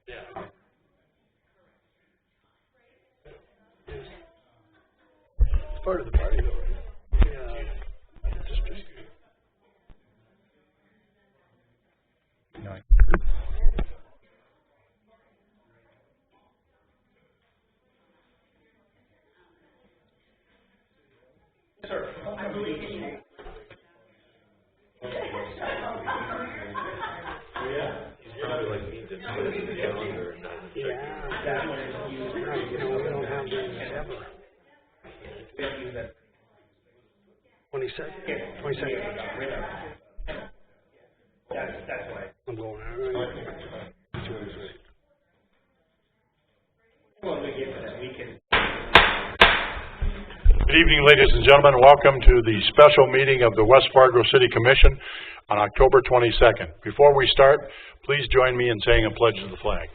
Yeah. It's part of the party, though, right? Yeah. No. Sir, I believe in you. Probably like need to put it in the calendar and not That's when it's used. Right, you know, we don't have the ever. 22nd? 22nd. That's why. I'm going out. Well, we get to that. We can. Good evening, ladies and gentlemen. Welcome to the special meeting of the West Fargo City Commission on October 22nd. Before we start, please join me in saying a pledge to the flag.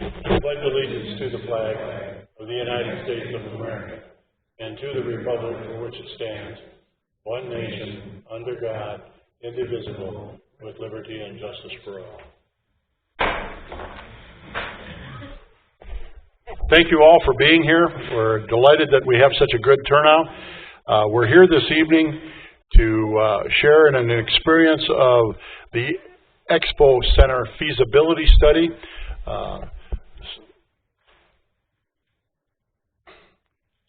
I pledge allegiance to the flag of the United States of America and to the republic for which it stands, one nation, under God, indivisible, with liberty and justice for all. Thank you all for being here. We're delighted that we have such a good turnout. We're here this evening to share in an experience of the Expo Center Feasibility Study.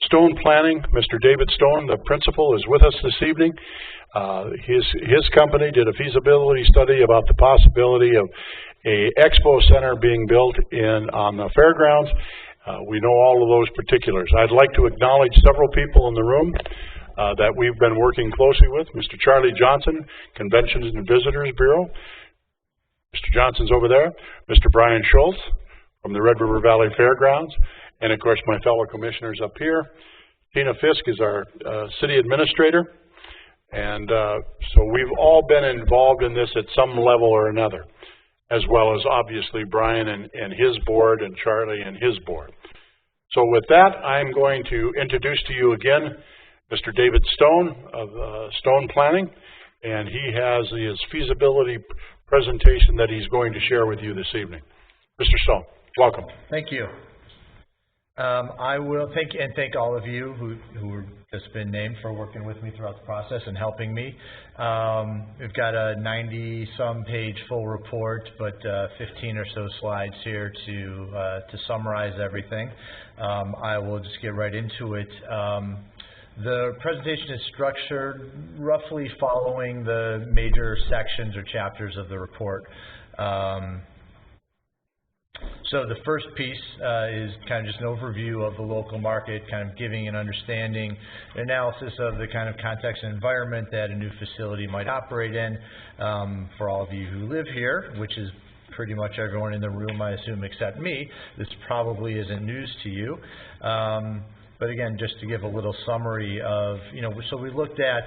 Stone Planning, Mr. David Stone, the principal, is with us this evening. His company did a feasibility study about the possibility of a Expo Center being built on the fairgrounds. We know all of those particulars. I'd like to acknowledge several people in the room that we've been working closely with. Mr. Charlie Johnson, Conventions and Visitors Bureau. Mr. Johnson's over there. Mr. Brian Schultz from the Red River Valley Fairgrounds. And, of course, my fellow commissioners up here. Tina Fisk is our city administrator. And so we've all been involved in this at some level or another, as well as, obviously, Brian and his board and Charlie and his board. So with that, I'm going to introduce to you again Mr. David Stone of Stone Planning, and he has his feasibility presentation that he's going to share with you this evening. Mr. Stone, welcome. Thank you. I will thank all of you who have just been named for working with me throughout the process and helping me. We've got a 90-some page full report, but 15 or so slides here to summarize everything. I will just get right into it. The presentation is structured roughly following the major sections or chapters of the report. So the first piece is kind of just an overview of the local market, kind of giving an understanding, an analysis of the kind of context and environment that a new facility might operate in. For all of you who live here, which is pretty much everyone in the room, I assume, except me, this probably isn't news to you. But again, just to give a little summary of, so we looked at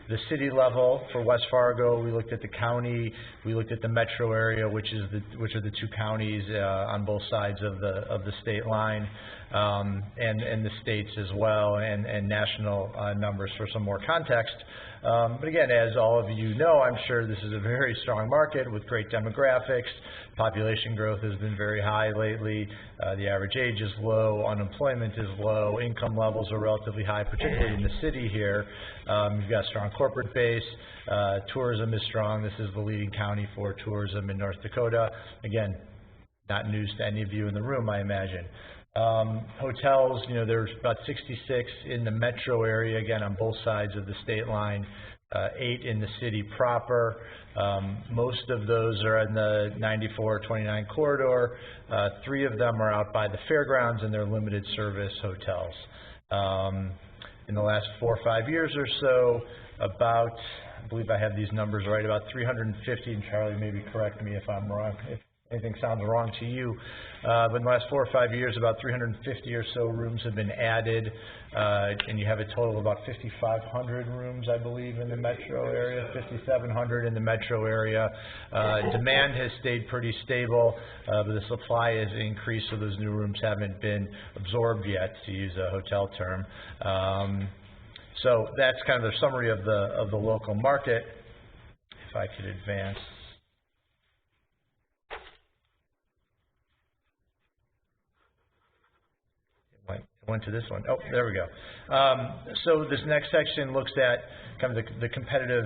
the city level for West Fargo, we looked at the county, we looked at the metro area, which are the two counties on both sides of the state line, and the states as well, and national numbers for some more context. But again, as all of you know, I'm sure this is a very strong market with great demographics. Population growth has been very high lately. The average age is low. Unemployment is low. Income levels are relatively high, particularly in the city here. You've got a strong corporate base. Tourism is strong. This is the leading county for tourism in North Dakota. Again, not news to any of you in the room, I imagine. Hotels, there's about 66 in the metro area, again, on both sides of the state line, 8 in the city proper. Most of those are in the 94-29 corridor. 3 of them are out by the fairgrounds, and they're limited service hotels. In the last 4 or 5 years or so, about, I believe I have these numbers right, about 350, and Charlie maybe correct me if I'm wrong, if anything sounds wrong to you, but in the last 4 or 5 years, about 350 or so rooms have been added, and you have a total of about 5,500 rooms, I believe, in the metro area, 5,700 in the metro area. Demand has stayed pretty stable, but the supply has increased, so those new rooms haven't been absorbed yet, to use a hotel term. So that's kind of the summary of the local market. If I could advance. went to this one. Oh, there we go. So this next section looks at kind of the competitive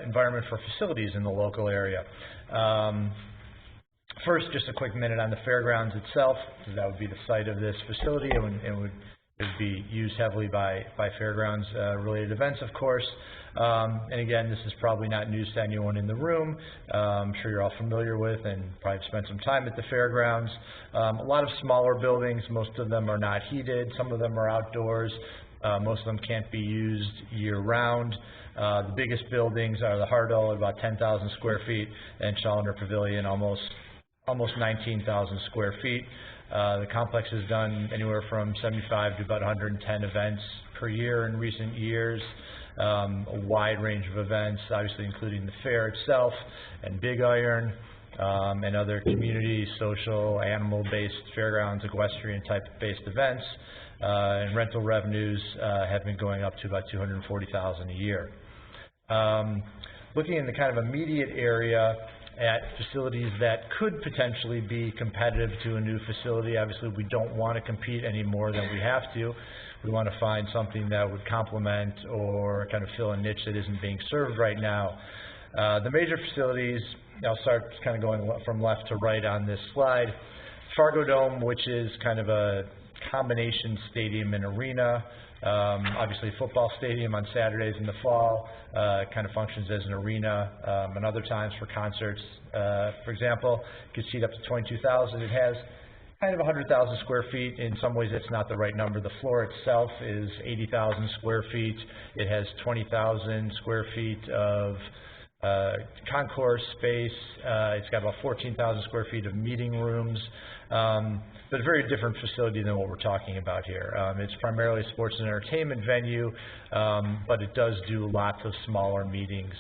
environment for facilities in the local area. First, just a quick minute on the fairgrounds itself. That would be the site of this facility, and it would be used heavily by fairgrounds related events, of course. And again, this is probably not news to anyone in the room. I'm sure you're all familiar with and probably spent some time at the fairgrounds. A lot of smaller buildings. Most of them are not heated. Some of them are outdoors. Most of them can't be used year-round. The biggest buildings are the Hardall at about 10,000 square feet, and Challenger Pavilion almost 19,000 square feet. The complex has done anywhere from 75 to about 110 events per year in recent years. A wide range of events, obviously including the fair itself and Big Iron, and other community, social, animal-based fairgrounds, equestrian-type-based events. And rental revenues have been going up to about $240,000 a year. Looking in the kind of immediate area at facilities that could potentially be competitive to a new facility. Obviously, we don't want to compete any more than we have to. We want to find something that would complement or kind of fill a niche that isn't being served right now. The major facilities, I'll start kind of going from left to right on this slide. Fargo Dome, which is kind of a combination stadium and arena. Obviously, football stadium on Saturdays in the fall kind of functions as an arena, and other times for concerts. For example, it could seat up to 22,000. It has kind of 100,000 square feet. In some ways, that's not the right number. The floor itself is 80,000 square feet. It has 20,000 square feet of concourse space. It's got about 14,000 square feet of meeting rooms. But a very different facility than what we're talking about here. It's primarily a sports and entertainment venue, but it does do lots of smaller meetings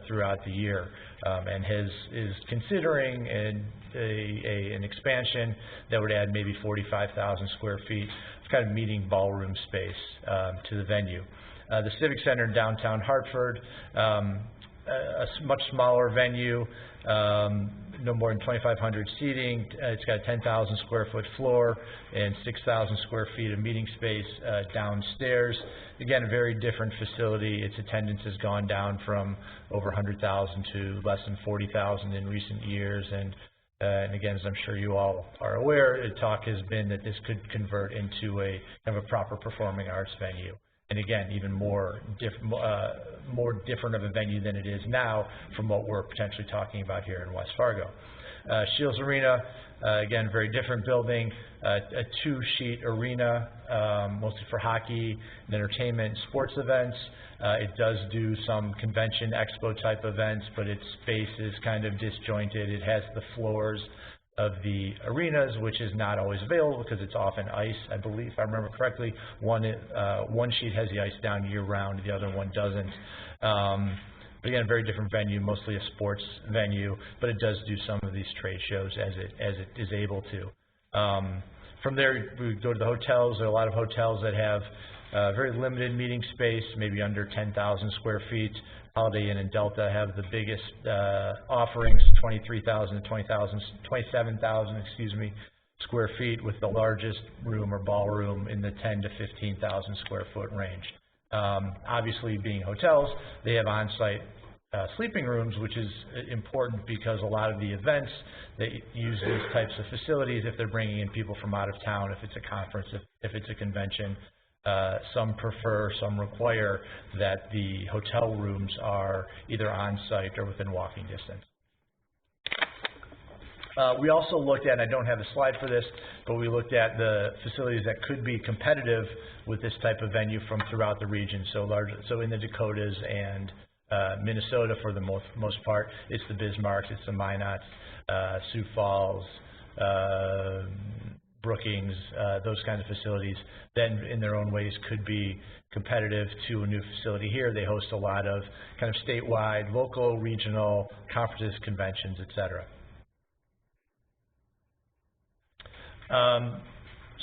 throughout the year, and is considering an expansion that would add maybe 45,000 square feet of kind of meeting ballroom space to the venue. The Civic Center in downtown Hartford, a much smaller venue, no more than 2,500 seating. It's got a 10,000 square foot floor and 6,000 square feet of meeting space downstairs. Again, a very different facility. Its attendance has gone down from over 100,000 to less than 40,000 in recent years. And again, as I'm sure you all are aware, the talk has been that this could convert into a kind of a proper performing arts venue. And again, even more different of a venue than it is now from what we're potentially talking about here in West Fargo. Shields Arena, again, very different building, a two-sheet arena, mostly for hockey and entertainment and sports events. It does do some convention expo type events, but its space is kind of disjointed. It has the floors of the arenas, which is not always available because it's often ice, I believe, if I remember correctly. One sheet has the ice down year-round, the other one doesn't. But again, a very different venue, mostly a sports venue, but it does do some of these trade shows as it is able to. From there, we go to the hotels. There are a lot of hotels that have very limited meeting space, maybe under 10,000 square feet. Holiday Inn and Delta have the biggest offerings, 23,000 to 27,000, square feet, with the largest room or ballroom in the 10 to 15,000 square foot range. Obviously, being hotels, they have on-site sleeping rooms, which is important because a lot of the events that use these types of facilities, if they're bringing in people from out of town, if it's a conference, if it's a convention, some prefer, some require that the hotel rooms are either on-site or within walking distance. We also looked at, and I don't have a slide for this, but we looked at the facilities that could be competitive with this type of venue from throughout the region. So in the Dakotas and Minnesota, for the most part, it's the Bismarcks, it's the Minots, Sioux Falls, Brookings, those kinds of facilities, then in their own ways could be competitive to a new facility here. They host a lot of kind of statewide, local, regional conferences, conventions, et cetera.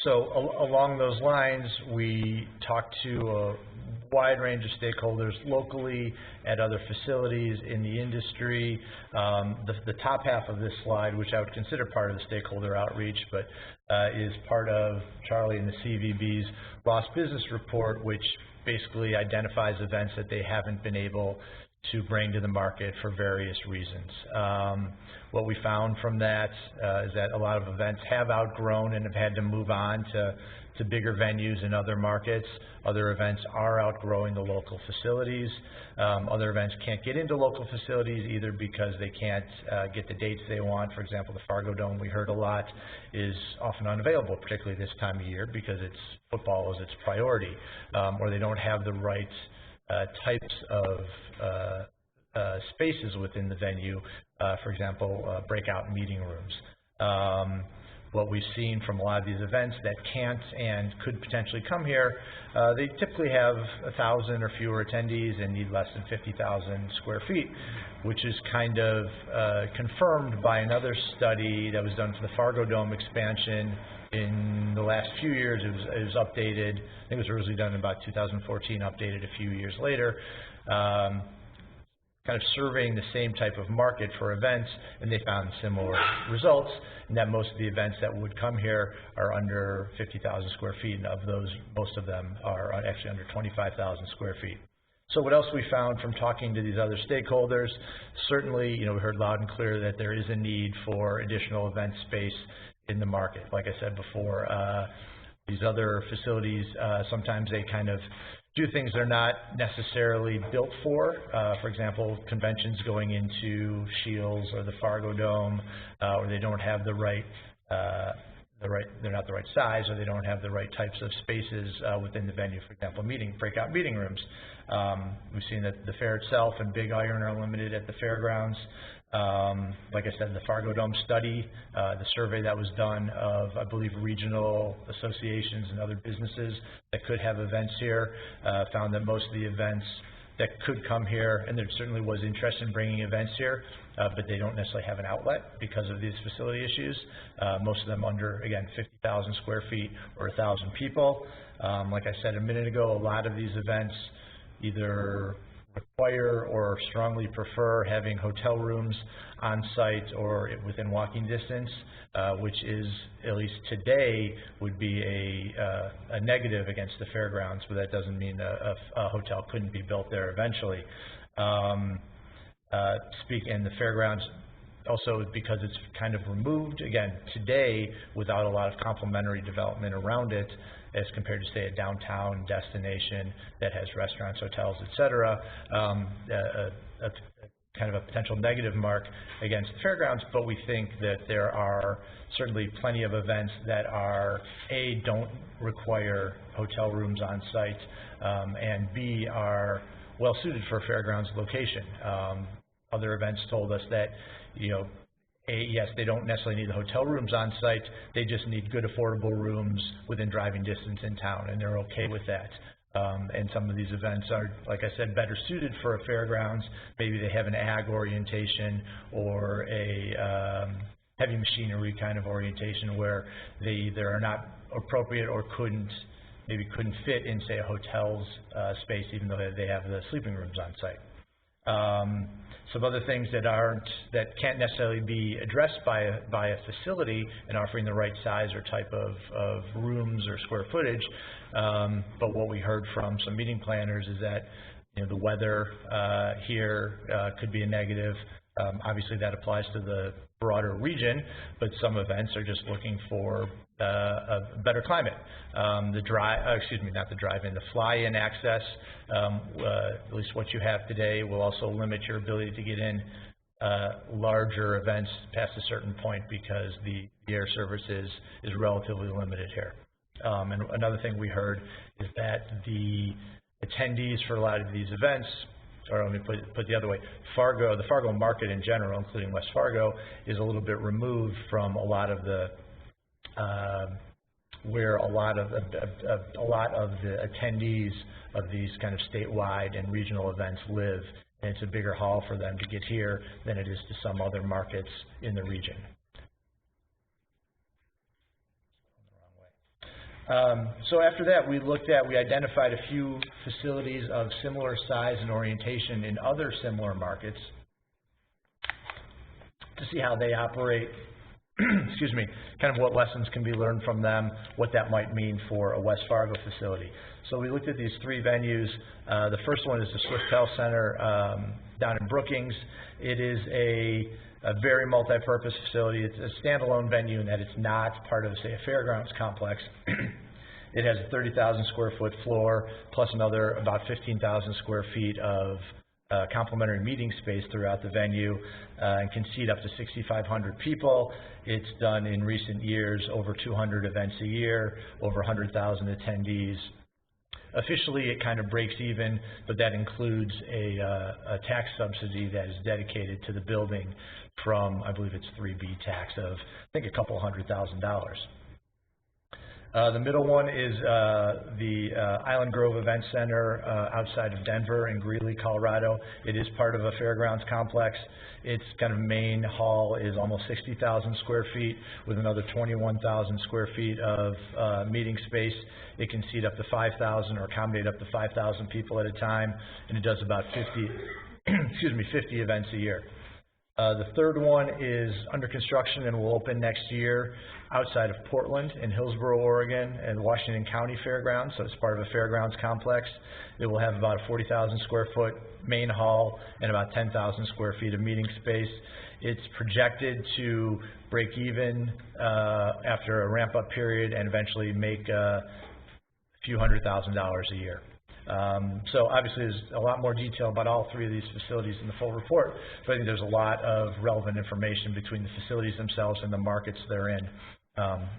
So along those lines, we talked to wide range of stakeholders locally, at other facilities in the industry. The top half of this slide, which I would consider part of the stakeholder outreach, but is part of Charlie and the CVB's Lost Business Report, which basically identifies events that they haven't been able to bring to the market for various reasons. What we found from that is that a lot of events have outgrown and have had to move on to bigger venues in other markets. Other events are outgrowing the local facilities. Other events can't get into local facilities either because they can't get the dates they want. For example, the Fargo Dome, we heard a lot, is often unavailable, particularly this time of year because football is its priority, or they don't have the right types of spaces within the venue, for example, breakout meeting rooms. What we've seen from a lot of these events that can't and could potentially come here, they typically have 1,000 or fewer attendees and need less than 50,000 square feet, which is kind of confirmed by another study that was done for the Fargo Dome expansion in the last few years. It was updated. I think it was originally done in about 2014, updated a few years later. Kind of surveying the same type of market for events, and they found similar results, and that most of the events that would come here are under 50,000 square feet, and of those, most of them are actually under 25,000 square feet. So what else we found from talking to these other stakeholders? Certainly, we heard loud and clear that there is a need for additional event space in the market. Like I said before, these other facilities, sometimes they kind of do things they're not necessarily built for. For example, conventions going into Shields or the Fargo Dome, or they don't have they're not the right size, or they don't have the right types of spaces within the venue. For example, breakout meeting rooms. We've seen that the fair itself and Big Iron are limited at the fairgrounds. Like I said, the Fargo Dome study, the survey that was done of, I believe, regional associations and other businesses that could have events here, found that most of the events that could come here, and there certainly was interest in bringing events here, but they don't necessarily have an outlet because of these facility issues. Most of them under, again, 50,000 square feet or 1,000 people. Like I said a minute ago, a lot of these events either require or strongly prefer having hotel rooms on site or within walking distance, which is, at least today, would be a negative against the fairgrounds, but that doesn't mean a hotel couldn't be built there eventually. And the fairgrounds, also because it's kind of removed, again, today, without a lot of complementary development around it, as compared to, say, a downtown destination that has restaurants, hotels, et cetera, kind of a potential negative mark against the fairgrounds. But we think that there are certainly plenty of events that are, A, don't require hotel rooms on site, and B, are well suited for a fairgrounds location. Other events told us that, yes, they don't necessarily need the hotel rooms on site, they just need good affordable rooms within driving distance in town, and they're okay with that. And some of these events are, like I said, better suited for a fairgrounds. Maybe they have an ag orientation or a heavy machinery kind of orientation where they either are not appropriate or maybe couldn't fit in, say, a hotel's space, even though they have the sleeping rooms on site. Some other things that can't necessarily be addressed by a facility in offering the right size or type of rooms or square footage, but what we heard from some meeting planners is that the weather here could be a negative. Obviously that applies to the broader region, but some events are just looking for a better climate. The fly-in access, at least what you have today, will also limit your ability to get in larger events past a certain point because the air service is relatively limited here. And another thing we heard is that the attendees for a lot of these events, or let me put it the other way, the Fargo market in general, including West Fargo, is a little bit removed from a lot of the where a lot of the attendees of these kind of statewide and regional events live, and it's a bigger haul for them to get here than it is to some other markets in the region. So after that, we identified a few facilities of similar size and orientation in other similar markets to see how they operate, excuse me, kind of what lessons can be learned from them, what that might mean for a West Fargo facility. So we looked at these three venues. The first one is the Swiftel Center down in Brookings. It is a very multi-purpose facility. It's a standalone venue in that it's not part of, say, a fairgrounds complex. It has a 30,000 square foot floor plus another about 15,000 square feet of complementary meeting space throughout the venue and can seat up to 6,500 people. It's done in recent years over 200 events a year, over 100,000 attendees. Officially, it kind of breaks even, but that includes a tax subsidy that is dedicated to the building from, I believe it's 3B tax of, I think, a couple $100,000. The middle one is the Island Grove Event Center outside of Denver in Greeley, Colorado. It is part of a fairgrounds complex. Its kind of main hall is almost 60,000 square feet with another 21,000 square feet of meeting space. It can seat up to 5,000 or accommodate up to 5,000 people at a time, and it does about 50 events a year. The third one is under construction and will open next year outside of Portland in Hillsboro, Oregon, and Washington County Fairgrounds, so it's part of a fairgrounds complex. It will have about a 40,000 square foot main hall and about 10,000 square feet of meeting space. It's projected to break even after a ramp-up period and eventually make a few $100,000 a year. So obviously there's a lot more detail about all three of these facilities in the full report, but I think there's a lot of relevant information between the facilities themselves and the markets they're in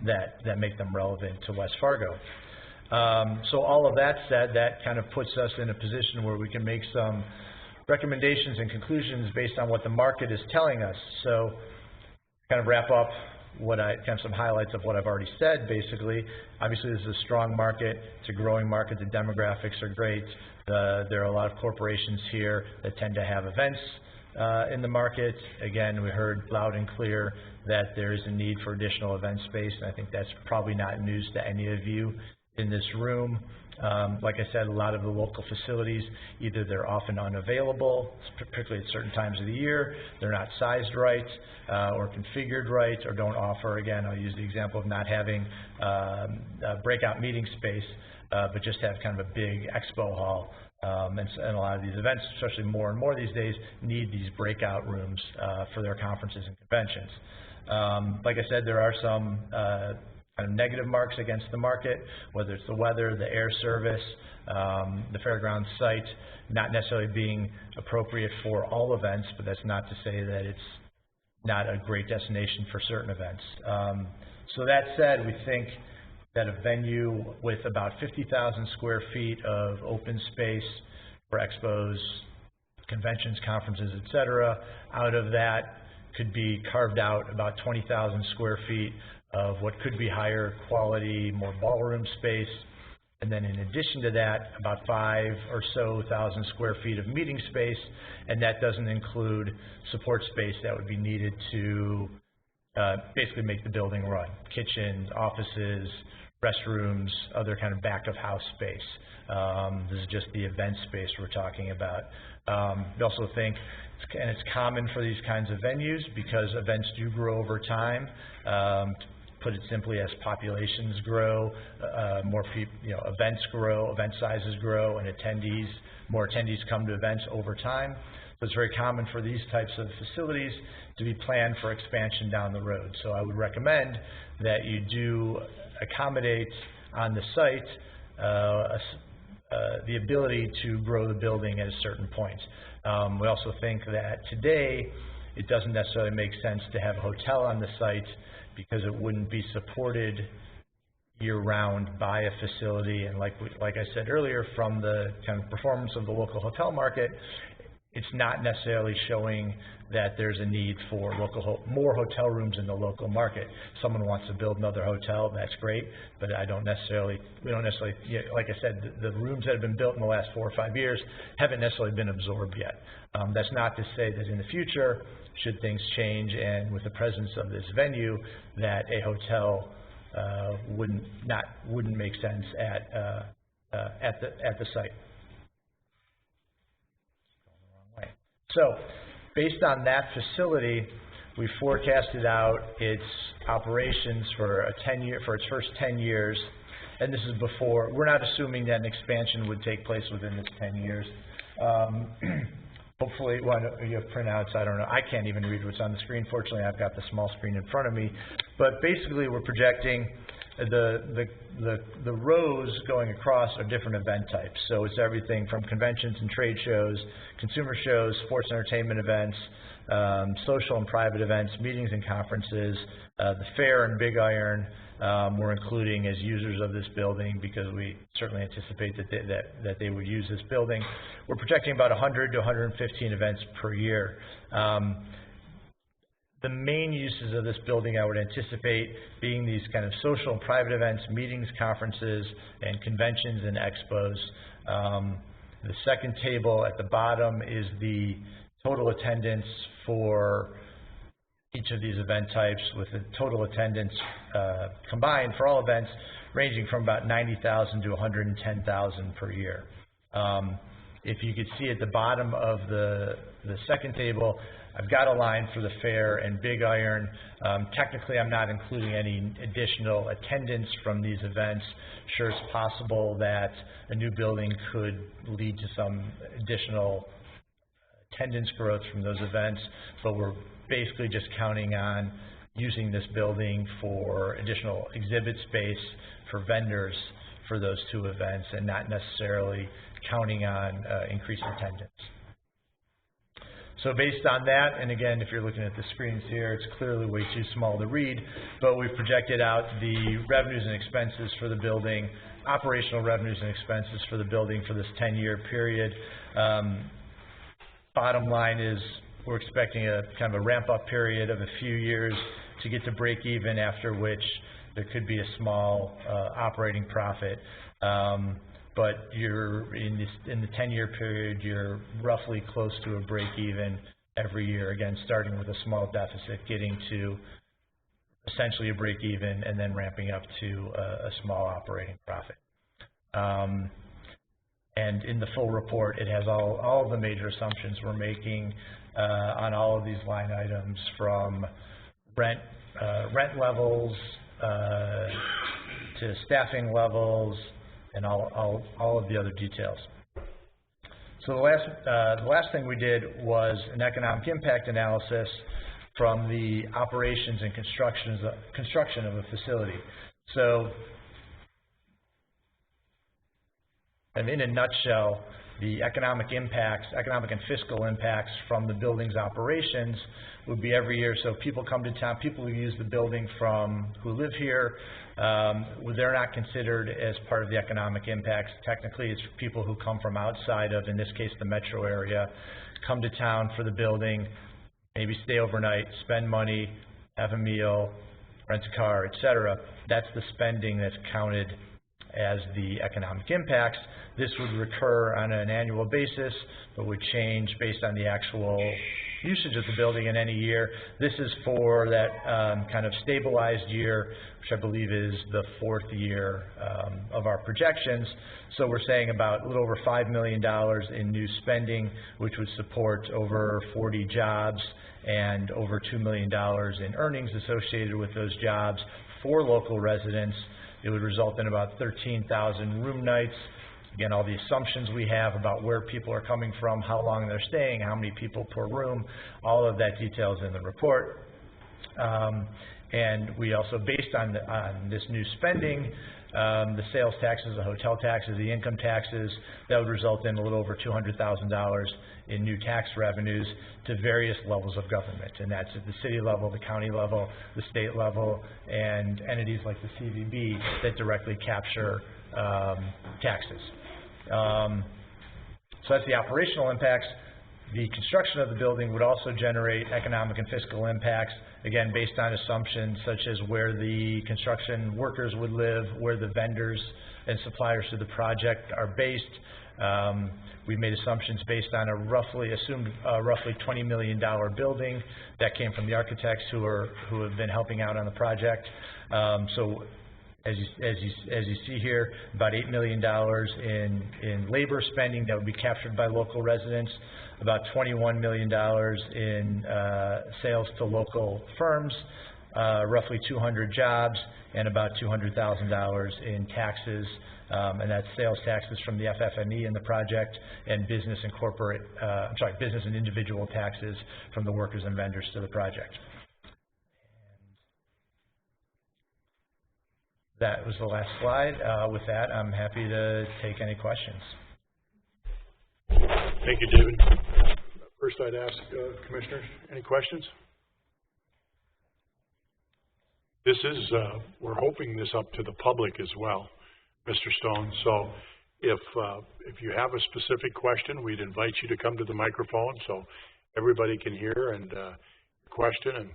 that make them relevant to West Fargo. So all of that said, that kind of puts us in a position where we can make some recommendations and conclusions based on what the market is telling us. So kind of wrap up some highlights of what I've already said, basically. Obviously, this is a strong market. It's a growing market. The demographics are great. There are a lot of corporations here that tend to have events in the market. Again, we heard loud and clear that there is a need for additional event space, and I think that's probably not news to any of you in this room. Like I said, a lot of the local facilities, either they're often unavailable, particularly at certain times of the year, they're not sized right or configured right, or don't offer, again, I'll use the example of not having breakout meeting space, but just have kind of a big expo hall. And a lot of these events, especially more and more these days, need these breakout rooms for their conferences and conventions. Like I said, there are some kind of negative marks against the market, whether it's the weather, the air service, the fairgrounds site, not necessarily being appropriate for all events, but that's not to say that it's not a great destination for certain events. So that said, we think that a venue with about 50,000 square feet of open space for expos, conventions, conferences, etc., out of that could be carved out about 20,000 square feet of what could be higher quality, more ballroom space, and then in addition to that, about 5,000 or so square feet of meeting space, and that doesn't include support space that would be needed to basically make the building run. Kitchens, offices, restrooms, other kind of back of house space. This is just the event space we're talking about. We also think, and it's common for these kinds of venues because events do grow over time. Put it simply, as populations grow, more people, events grow, event sizes grow, and more attendees come to events over time. So it's very common for these types of facilities to be planned for expansion down the road. So I would recommend that you do accommodate on the site the ability to grow the building at a certain point. We also think that today it doesn't necessarily make sense to have a hotel on the site because it wouldn't be supported year-round by a facility. And like I said earlier, from the kind of performance of the local hotel market, it's not necessarily showing that there's a need for more hotel rooms in the local market. Someone wants to build another hotel, that's great, but we don't necessarily, like I said, the rooms that have been built in the last 4 or 5 years haven't necessarily been absorbed yet. That's not to say that in the future, should things change and with the presence of this venue, that a hotel wouldn't make sense at the site. So, based on that facility, we forecasted out its operations for its first 10 years, and this is before. We're not assuming that an expansion would take place within this 10 years. Hopefully, well, you have printouts. I don't know. I can't even read what's on the screen. Fortunately, I've got the small screen in front of me. But basically, we're projecting the rows going across are different event types. So it's everything from conventions and trade shows, consumer shows, sports and entertainment events, social and private events, meetings and conferences, the fair and Big Iron. We're including as users of this building because we certainly anticipate that they would use this building. We're projecting about 100 to 115 events per year. The main uses of this building I would anticipate being these kind of social and private events, meetings, conferences, and conventions and expos. The second table at the bottom is the total attendance for each of these event types, with the total attendance combined for all events ranging from about 90,000 to 110,000 per year. If you could see at the bottom of the second table, I've got a line for the fair and Big Iron. Technically, I'm not including any additional attendance from these events. Sure, it's possible that a new building could lead to some additional attendance growth from those events, but we're basically just counting on using this building for additional exhibit space for vendors for those two events and not necessarily counting on increased attendance. So based on that, and again, if you're looking at the screens here, it's clearly way too small to read, but we've projected out the revenues and expenses for the building, operational revenues and expenses for the building for this 10-year period. Bottom line is we're expecting a kind of a ramp-up period of a few years to get to break even, after which there could be a small operating profit. But you're in the 10-year period, you're roughly close to a break even every year. Again, starting with a small deficit, getting to essentially a break even, and then ramping up to a small operating profit. And in the full report, it has all of the major assumptions we're making on all of these line items, from rent levels to staffing levels, and all of the other details. So the last thing we did was an economic impact analysis from the operations and construction of a facility. So, and in a nutshell, the economic and fiscal impacts from the building's operations would be every year. So people come to town, people who use the building who live here, they're not considered as part of the economic impacts. Technically, it's people who come from outside of, in this case, the metro area, come to town for the building, maybe stay overnight, spend money, have a meal, rent a car, etc. That's the spending that's counted as the economic impacts. This would recur on an annual basis, but would change based on the actual usage of the building in any year. This is for that kind of stabilized year, which I believe is the fourth year of our projections. So we're saying about a little over $5 million in new spending, which would support over 40 jobs and over $2 million in earnings associated with those jobs for local residents. It would result in about 13,000 room nights. Again, all the assumptions we have about where people are coming from, how long they're staying, how many people per room, all of that details in the report. And we also, based on this new spending, the sales taxes, the hotel taxes, the income taxes, that would result in a little over $200,000 in new tax revenues to various levels of government. And that's at the city level, the county level, the state level, and entities like the CVB that directly capture taxes. So that's the operational impacts. The construction of the building would also generate economic and fiscal impacts, again, based on assumptions such as where the construction workers would live, where the vendors and suppliers to the project are based. We made assumptions based on a roughly $20 million building that came from the architects who have been helping out on the project. So as you see here, about $8 million in labor spending that would be captured by local residents, about $21 million in sales to local firms, roughly 200 jobs, and about $200,000 in taxes, and that's sales taxes from the FF&E in the project, and business and corporate, business and individual taxes from the workers and vendors to the project. That was the last slide. With that, I'm happy to take any questions. Thank you, David. First, I'd ask commissioners, any questions? This is, we're hoping this up to the public as well, Mr. Stone. So if you have a specific question, we'd invite you to come to the microphone so everybody can hear and question,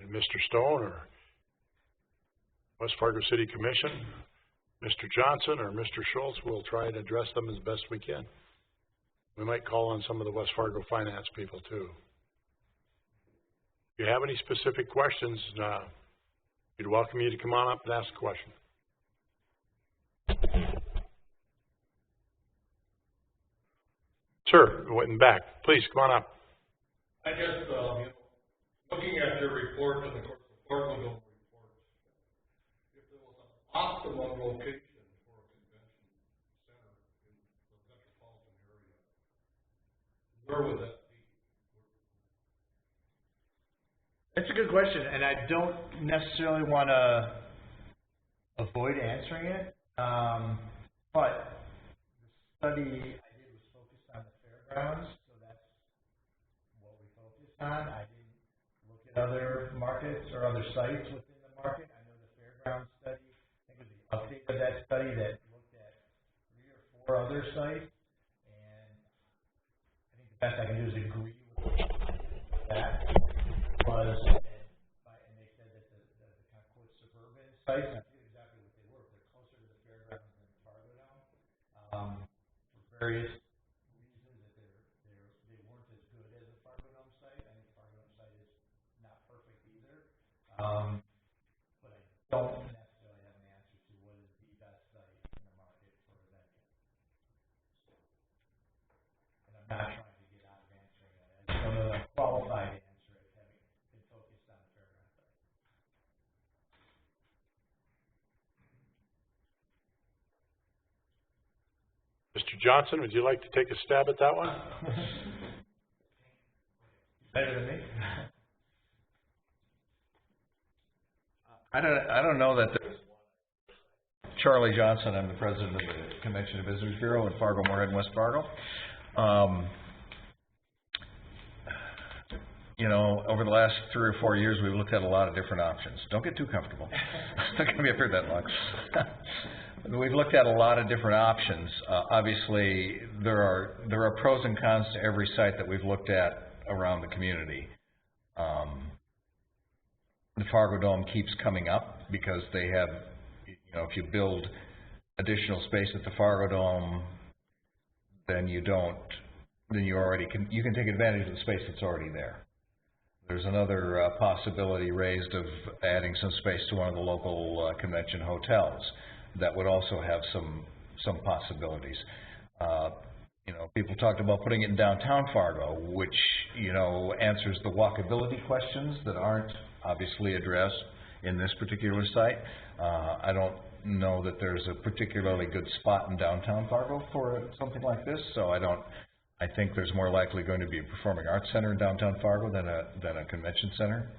and Mr. Stone or West Fargo City Commission, Mr. Johnson or Mr. Schultz will try and address them as best we can. We might call on some of the West Fargo finance people too. If you have any specific questions, we'd welcome you to come on up and ask a question. Sir, in the back, please come on up. I guess, looking at your report and of course the Fargo report, if there was an optimum location for a convention center in the metropolitan area, where would that be? That's a good question, and I don't necessarily want to avoid answering it, but the study I did was focused on the fairgrounds, so that's what we focused on. I didn't look at other markets or other sites within the market. I know the fairgrounds study, I think it was the update of that study that looked at 3 or 4 other sites, and I think the best I can do is agree with that. Was, and they said that the kind of quote suburban sites, and I forget exactly what they were, but they're closer to the fairgrounds than the Fargo Dome, for various reasons that they weren't as good as the Fargo Dome site. I think the Fargo Dome site is not perfect either, but I don't necessarily have an answer to what is the best site in the market for a venue. And I'm not trying to get out of answering that. I just don't know that I'm qualified to answer. Mr. Johnson, would you like to take a stab at that one? Better than me. I don't know that there's one. Charlie Johnson, I'm the president of the Convention and Visitors Bureau in Fargo, Moorhead, and West Fargo. You know, over the last 3 or 4 years, we've looked at a lot of different options. Don't get too comfortable. It's not going to be up here that long. We've looked at a lot of different options. Obviously, there are pros and cons to every site that we've looked at around the community. The Fargo Dome keeps coming up because they have, you know, if you build additional space at the Fargo Dome, then you already can take advantage of the space that's already there. There's another possibility raised of adding some space to one of the local convention hotels. That would also have some possibilities. You know, people talked about putting it in downtown Fargo, which, you know, answers the walkability questions that aren't obviously addressed in this particular site. I don't know that there's a particularly good spot in downtown Fargo for something like this, so I think there's more likely going to be a performing arts center in downtown Fargo than a convention center.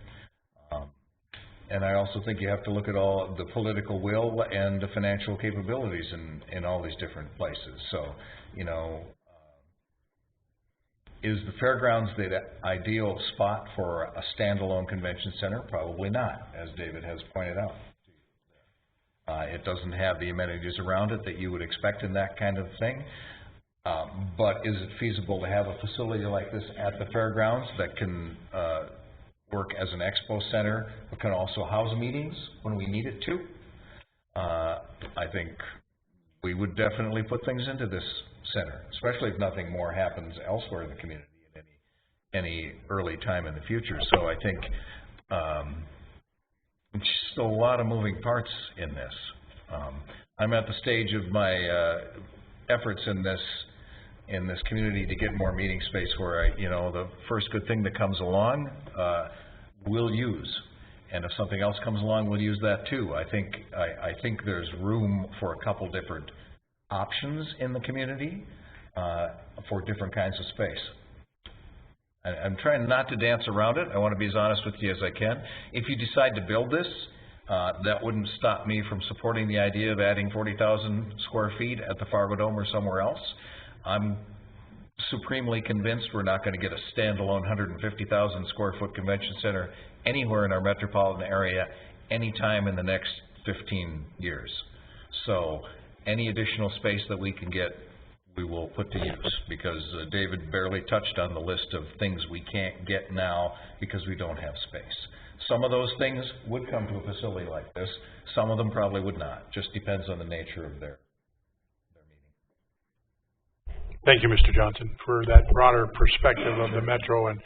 And I also think you have to look at all the political will and the financial capabilities in all these different places. So, you know, is the fairgrounds the ideal spot for a standalone convention center? Probably not, as David has pointed out. It doesn't have the amenities around it that you would expect in that kind of thing. But is it feasible to have a facility like this at the fairgrounds that can work as an expo center, but can also house meetings when we need it to? I think we would definitely put things into this center, especially if nothing more happens elsewhere in the community in any early time in the future. So I think still a lot of moving parts in this. I'm at the stage of my efforts in this community to get more meeting space where the first good thing that comes along, we'll use. And if something else comes along, we'll use that too. I think there's room for a couple different options in the community for different kinds of space. I'm trying not to dance around it. I want to be as honest with you as I can. If you decide to build this, that wouldn't stop me from supporting the idea of adding 40,000 square feet at the Fargo Dome or somewhere else. I'm supremely convinced we're not going to get a standalone 150,000 square foot convention center anywhere in our metropolitan area anytime in the next 15 years. So any additional space that we can get, we will put to use, because David barely touched on the list of things we can't get now because we don't have space. Some of those things would come to a facility like this. Some of them probably would not. Just depends on the nature of their meeting. Thank you, Mr. Johnson, for that broader perspective of the metro and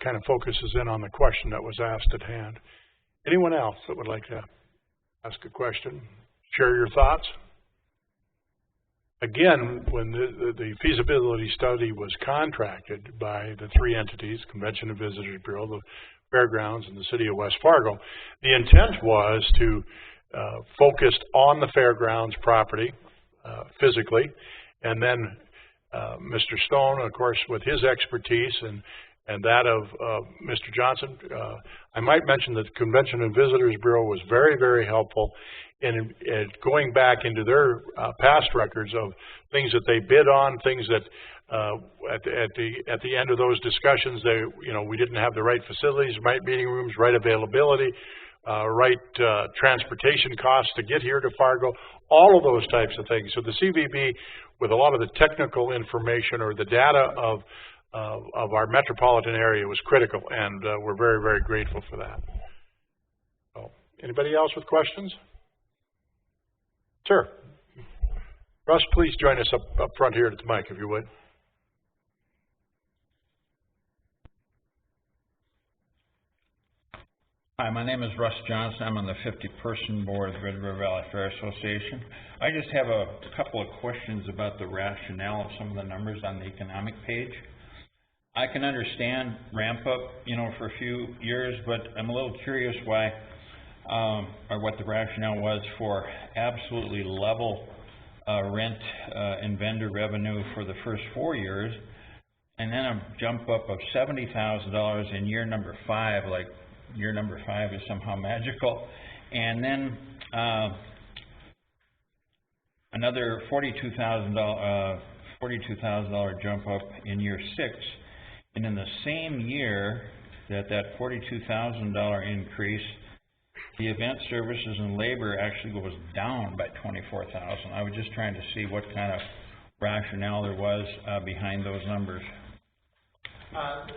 kind of focuses in on the question that was asked at hand. Anyone else that would like to ask a question? Share your thoughts? Again, when the feasibility study was contracted by the three entities, Convention and Visitors Bureau, the Fairgrounds, and the City of West Fargo, the intent was to focus on the Fairgrounds property physically, and then Mr. Stone, of course, with his expertise and that of Mr. Johnson. I might mention that the Convention and Visitors Bureau was very, very helpful in going back into their past records of things that they bid on, things that at the end of those discussions, we didn't have the right facilities, right meeting rooms, right availability, right transportation costs to get here to Fargo, all of those types of things. So the CVB, with a lot of the technical information or the data of our metropolitan area, was critical, and we're very, very grateful for that. So, anybody else with questions? Sure. Russ, please join us up front here at the mic, if you would. Hi, my name is Russ Johnson. I'm on the 50-person board of the Red River Valley Fair Association. I just have a couple of questions about the rationale of some of the numbers on the economic page. I can understand ramp up, for a few years, but I'm a little curious why, or what the rationale was for absolutely level rent and vendor revenue for the first 4 years, and then a jump up of $70,000 in year number 5, like year number 5 is somehow magical, and then another $42,000 jump up in year 6. And in the same year that $42,000 increase, the event services and labor actually goes down by $24,000. I was just trying to see what kind of rationale there was behind those numbers.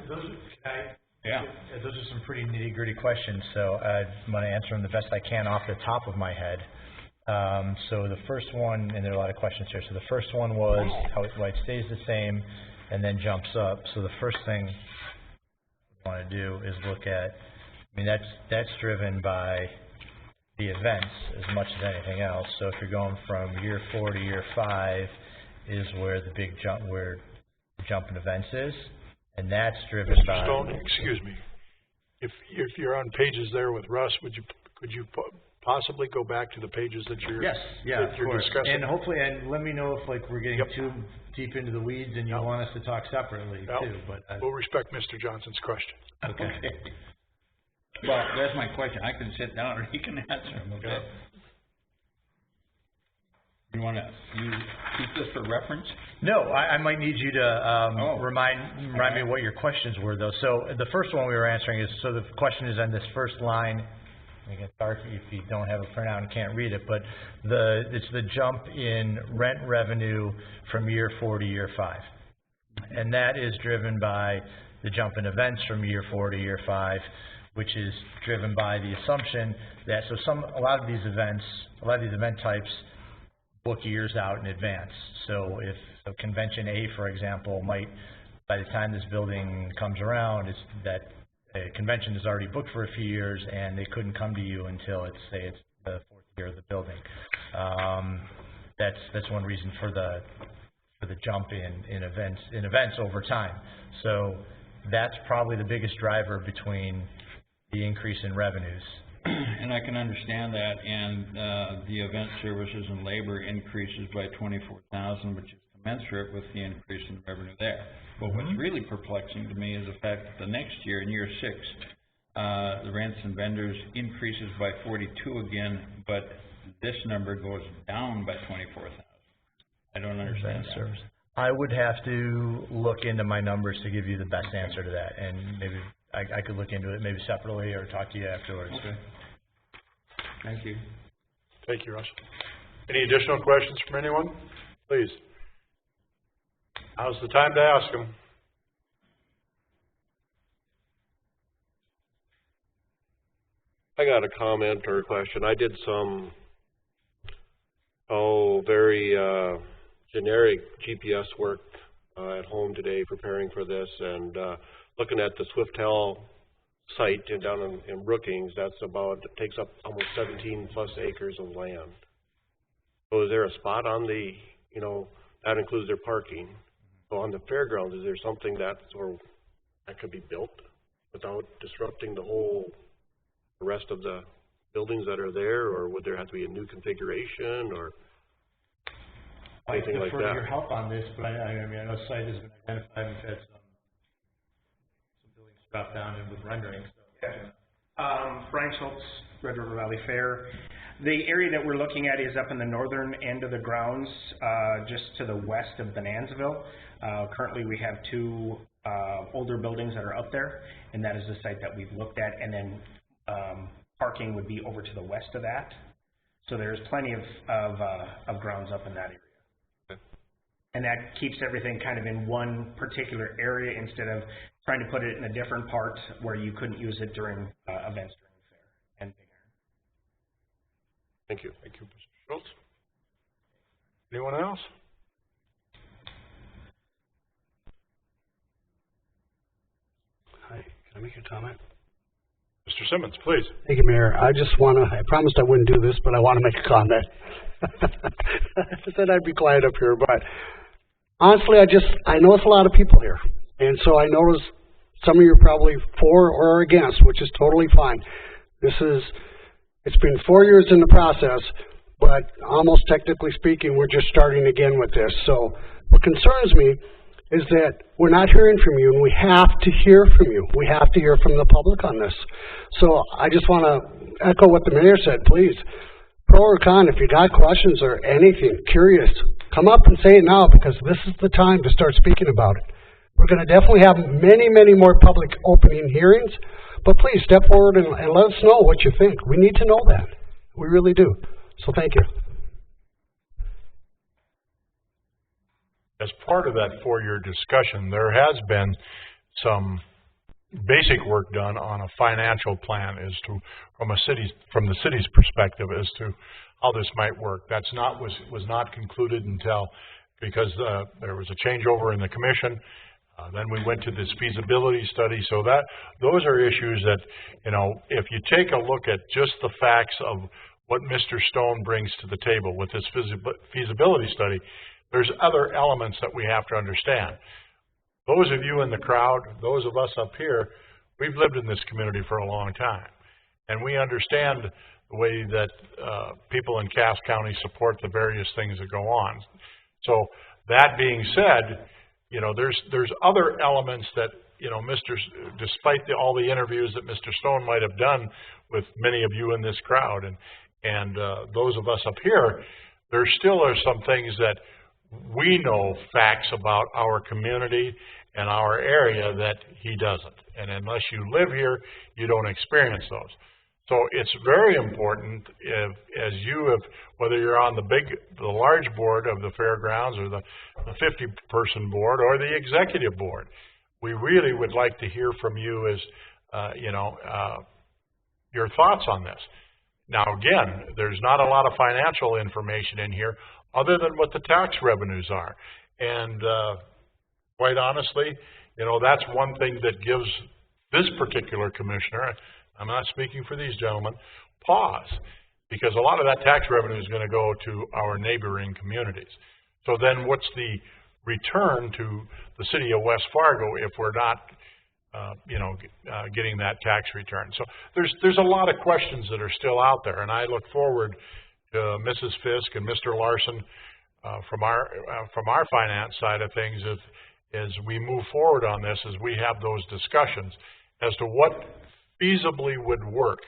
Those are some pretty nitty-gritty questions, so I'm going to answer them the best I can off the top of my head. So the first one, and there are a lot of questions here. So the first one was why it stays the same and then jumps up. So the first thing we want to do is look at, that's driven by the events as much as anything else. So if you're going from year 4 to year 5 is where the big jump, where the jump in events is, and that's driven Mr. by... Stone, excuse me. If you're on pages there with Russ, could you possibly go back to the pages that you're discussing? And hopefully, and let me know if we're getting too deep into the weeds and you want us to talk separately too. But we'll respect Mr. Johnson's question. Okay. Well, that's my question. I can sit down or he can answer them. Okay. You want to keep this for reference? No, I might need you to remind me what your questions were, though. So the first one we were answering is, so the question is on this first line. It gets dark if you don't have a printout and can't read it, but it's the jump in rent revenue from year 4 to year 5. And that is driven by the jump in events from year 4 to year 5, which is driven by the assumption that a lot of these event types book years out in advance. So if a convention A, for example, might, by the time this building comes around, that a convention is already booked for a few years and they couldn't come to you until it's the 4th year of the building. That's one reason for the jump in events over time. So that's probably the biggest driver between the increase in revenues. And I can understand that, and the event services and labor increases by 24,000, which is commensurate with the increase in revenue there. But what's really perplexing to me is the fact that the next year, in year 6, the rents and vendors increases by 42 again, but this number goes down by 24,000. I don't understand that. I would have to look into my numbers to give you the best answer to that, and maybe I could look into it maybe separately or talk to you afterwards. Okay. Thank you. Thank you, Russ. Any additional questions from anyone? Please. Now's the time to ask them. I got a comment or a question. I did some, very generic GPS work at home today preparing for this, and looking at the Swiftel site down in Brookings. It takes up almost 17 plus acres of land. So is there a spot on the, that includes their parking. So on the fairgrounds, is there something that could be built without disrupting the rest of the buildings that are there, or would there have to be a new configuration or anything like that? I defer to your help on this, but I know the site has been identified and had some buildings dropped down and with renderings. So. Brian Schultz, Red River Valley Fair. The area that we're looking at is up in the northern end of the grounds, just to the west of Bonanzaville. Currently we have 2 older buildings that are up there, and that is the site that we've looked at, and then parking would be over to the west of that. So there's plenty of grounds up in that area. Okay. And that keeps everything kind of in one particular area instead of trying to put it in a different part where you couldn't use it during events during the fair and Big Iron. Thank you. Thank you, Mr. Schultz. Anyone else? Hi, can I make a comment? Mr. Simmons, please. Thank you, Mayor. I promised I wouldn't do this, but I want to make a comment. I said I'd be quiet up here, but honestly, I notice a lot of people here. And so I notice some of you are probably for or against, which is totally fine. It's been 4 years in the process, but almost technically speaking, we're just starting again with this. So what concerns me is that we're not hearing from you, and we have to hear from you. We have to hear from the public on this. So I just want to echo what the mayor said, please. Pro or con, if you got questions or anything, curious, come up and say it now, because this is the time to start speaking about it. We're going to definitely have many, many more public opening hearings, but please step forward and let us know what you think. We need to know that. We really do. So thank you. As part of that 4-year discussion, there has been some basic work done on a financial plan as to, from the city's perspective, as to how this might work. Was not concluded because there was a changeover in the commission. Then we went to this feasibility study. So those are issues that, if you take a look at just the facts of what Mr. Stone brings to the table with this feasibility study, there's other elements that we have to understand. Those of you in the crowd, those of us up here, we've lived in this community for a long time. And we understand the way that people in Cass County support the various things that go on. So that being said, there's other elements that, despite all the interviews that Mr. Stone might have done with many of you in this crowd and those of us up here, there still are some things that we know facts about our community and our area that he doesn't. And unless you live here, you don't experience those. So it's very important as you have, whether you're on the large board of the fairgrounds or the 50-person board or the executive board, we really would like to hear from you as, your thoughts on this. Now, again, there's not a lot of financial information in here other than what the tax revenues are. And quite honestly, that's one thing that gives this particular commissioner, I'm not speaking for these gentlemen, pause, because a lot of that tax revenue is going to go to our neighboring communities. So then what's the return to the city of West Fargo if we're not, getting that tax return? So there's a lot of questions that are still out there, and I look forward to Mrs. Fisk and Mr. Larson from our finance side of things as we move forward on this, as we have those discussions as to what feasibly would work.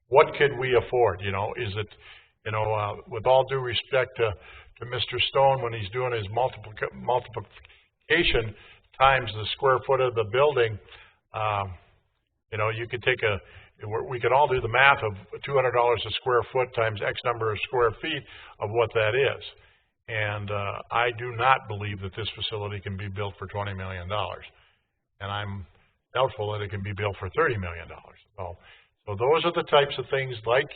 What could we afford? Is it, with all due respect to Mr. Stone, when he's doing his multiplication times the square foot of the building, you could take we could all do the math of $200 a square foot times X number of square feet of what that is. And I do not believe that this facility can be built for $20 million. And I'm doubtful that it can be built for $30 million. So those are the types of things like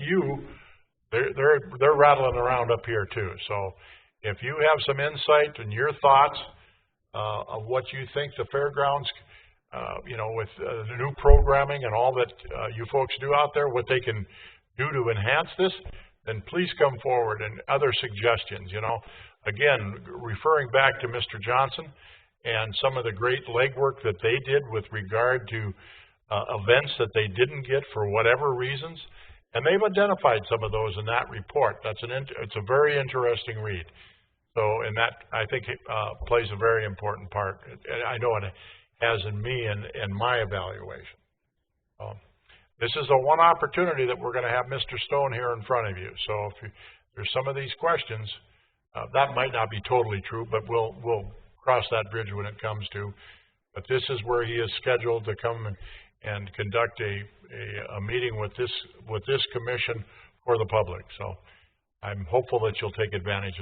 they're rattling around up here too. So if you have some insight and your thoughts of what you think the fairgrounds, with the new programming and all that you folks do out there, what they can do to enhance this, then please come forward, and other suggestions. Again, referring back to Mr. Johnson and some of the great legwork that they did with regard to events that they didn't get for whatever reasons, and they've identified some of those in that report. It's a very interesting read. So, and that, I think, plays a very important part. I know it has in me and my evaluation. This is the one opportunity that we're going to have Mr. Stone here in front of you. So if there's some of these questions, that might not be totally true, but we'll cross that bridge when it comes to. But this is where he is scheduled to come and conduct a meeting with this commission for the public. So I'm hopeful that you'll take advantage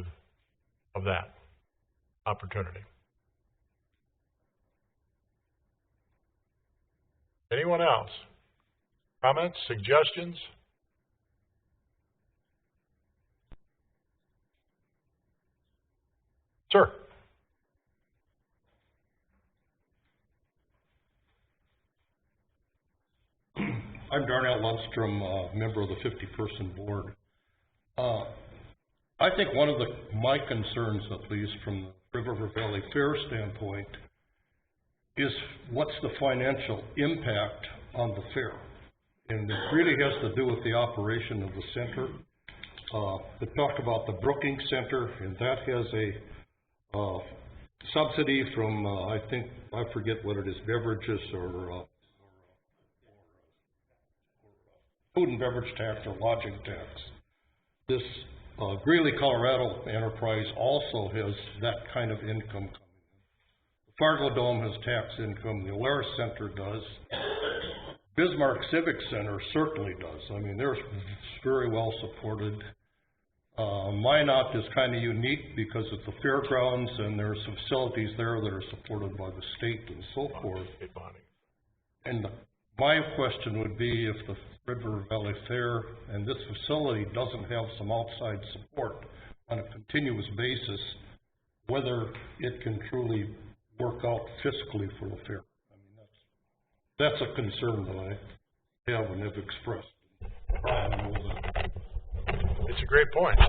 of that opportunity. Anyone else? Comments, suggestions? Sir. I'm Darnell Lundstrom, member of the 50-person board. I think one of my concerns, at least from the River Valley Fair standpoint, is what's the financial impact on the fair? And it really has to do with the operation of the center. They talked about the Brookings Center, and that has a subsidy from, I forget what it is, beverages or food and beverage tax or lodging tax. This Greeley, Colorado enterprise also has that kind of income coming in. The Fargo Dome has tax income. The Alaris Center does. Bismarck Civic Center certainly does. I mean, they're very well supported. Minot is kind of unique because it's the fairgrounds and there's facilities there that are supported by the state and so forth. And my question would be, if the River Valley Fair and this facility doesn't have some outside support on a continuous basis, whether it can truly work out fiscally for the fair. I mean, that's a concern that I have and have expressed. It's a great point.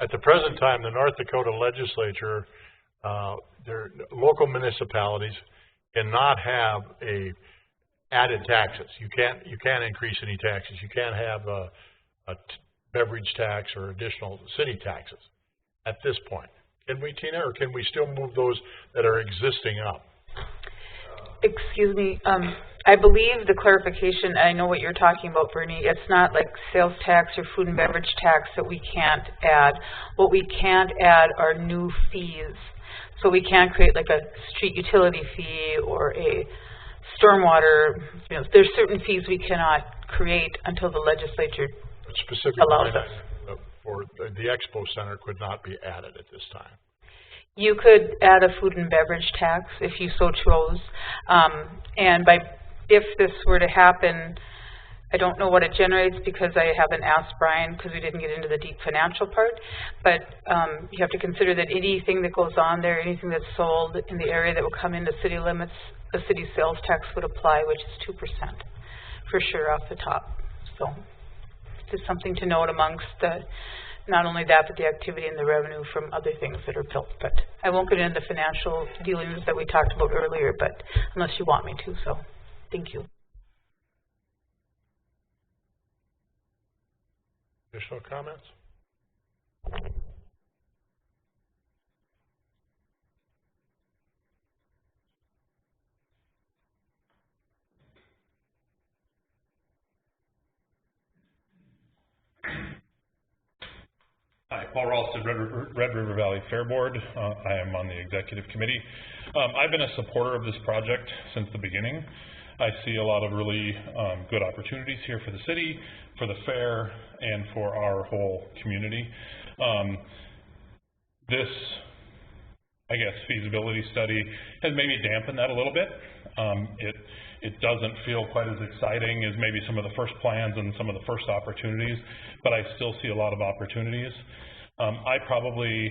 At the present time, the North Dakota legislature, their local municipalities cannot have added taxes. You can't increase any taxes. You can't have a beverage tax or additional city taxes at this point. Can we, Tina, or can we still move those that are existing up? Excuse me, I believe the clarification, I know what you're talking about, Bernie, it's not like sales tax or food and beverage tax that we can't add. What we can't add are new fees. So we can't create like a street utility fee or a stormwater, there's certain fees we cannot create until the legislature allows us. For the Expo Center could not be added at this time. You could add a food and beverage tax if you so chose. And if this were to happen, I don't know what it generates because I haven't asked Brian because we didn't get into the deep financial part. But you have to consider that anything that goes on there, anything that's sold in the area that will come into city limits a city sales tax would apply, which is 2% for sure off the top. So just something to note amongst the, not only that, but the activity and the revenue from other things that are built. But I won't get into the financial dealings that we talked about earlier, but unless you want me to, so thank you. Additional comments? Hi, Paul Ralston, Red River Valley Fair Board. I am on the executive committee. I've been a supporter of this project since the beginning. I see a lot of really good opportunities here for the city, for the fair, and for our whole community. This, I guess, feasibility study has maybe dampened that a little bit. It doesn't feel quite as exciting as maybe some of the first plans and some of the first opportunities, but I still see a lot of opportunities. I probably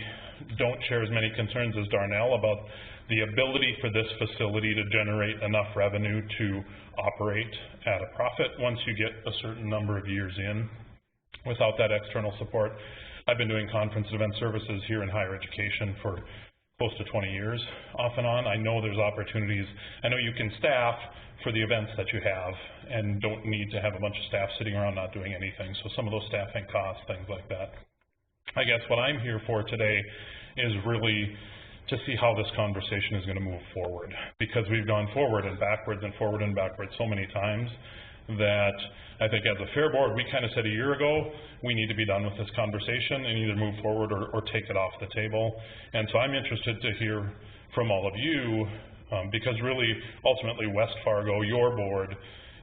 don't share as many concerns as Darnell about the ability for this facility to generate enough revenue to operate at a profit once you get a certain number of years in without that external support. I've been doing conference and event services here in higher education for close to 20 years off and on. I know there's opportunities. I know you can staff for the events that you have and don't need to have a bunch of staff sitting around not doing anything. So some of those staffing costs, things like that. I guess what I'm here for today is really to see how this conversation is going to move forward, because we've gone forward and backwards and forward and backwards so many times that I think as a fair board, we kind of said a year ago, we need to be done with this conversation and either move forward or take it off the table. And so I'm interested to hear from all of you, because really, ultimately, West Fargo, your board,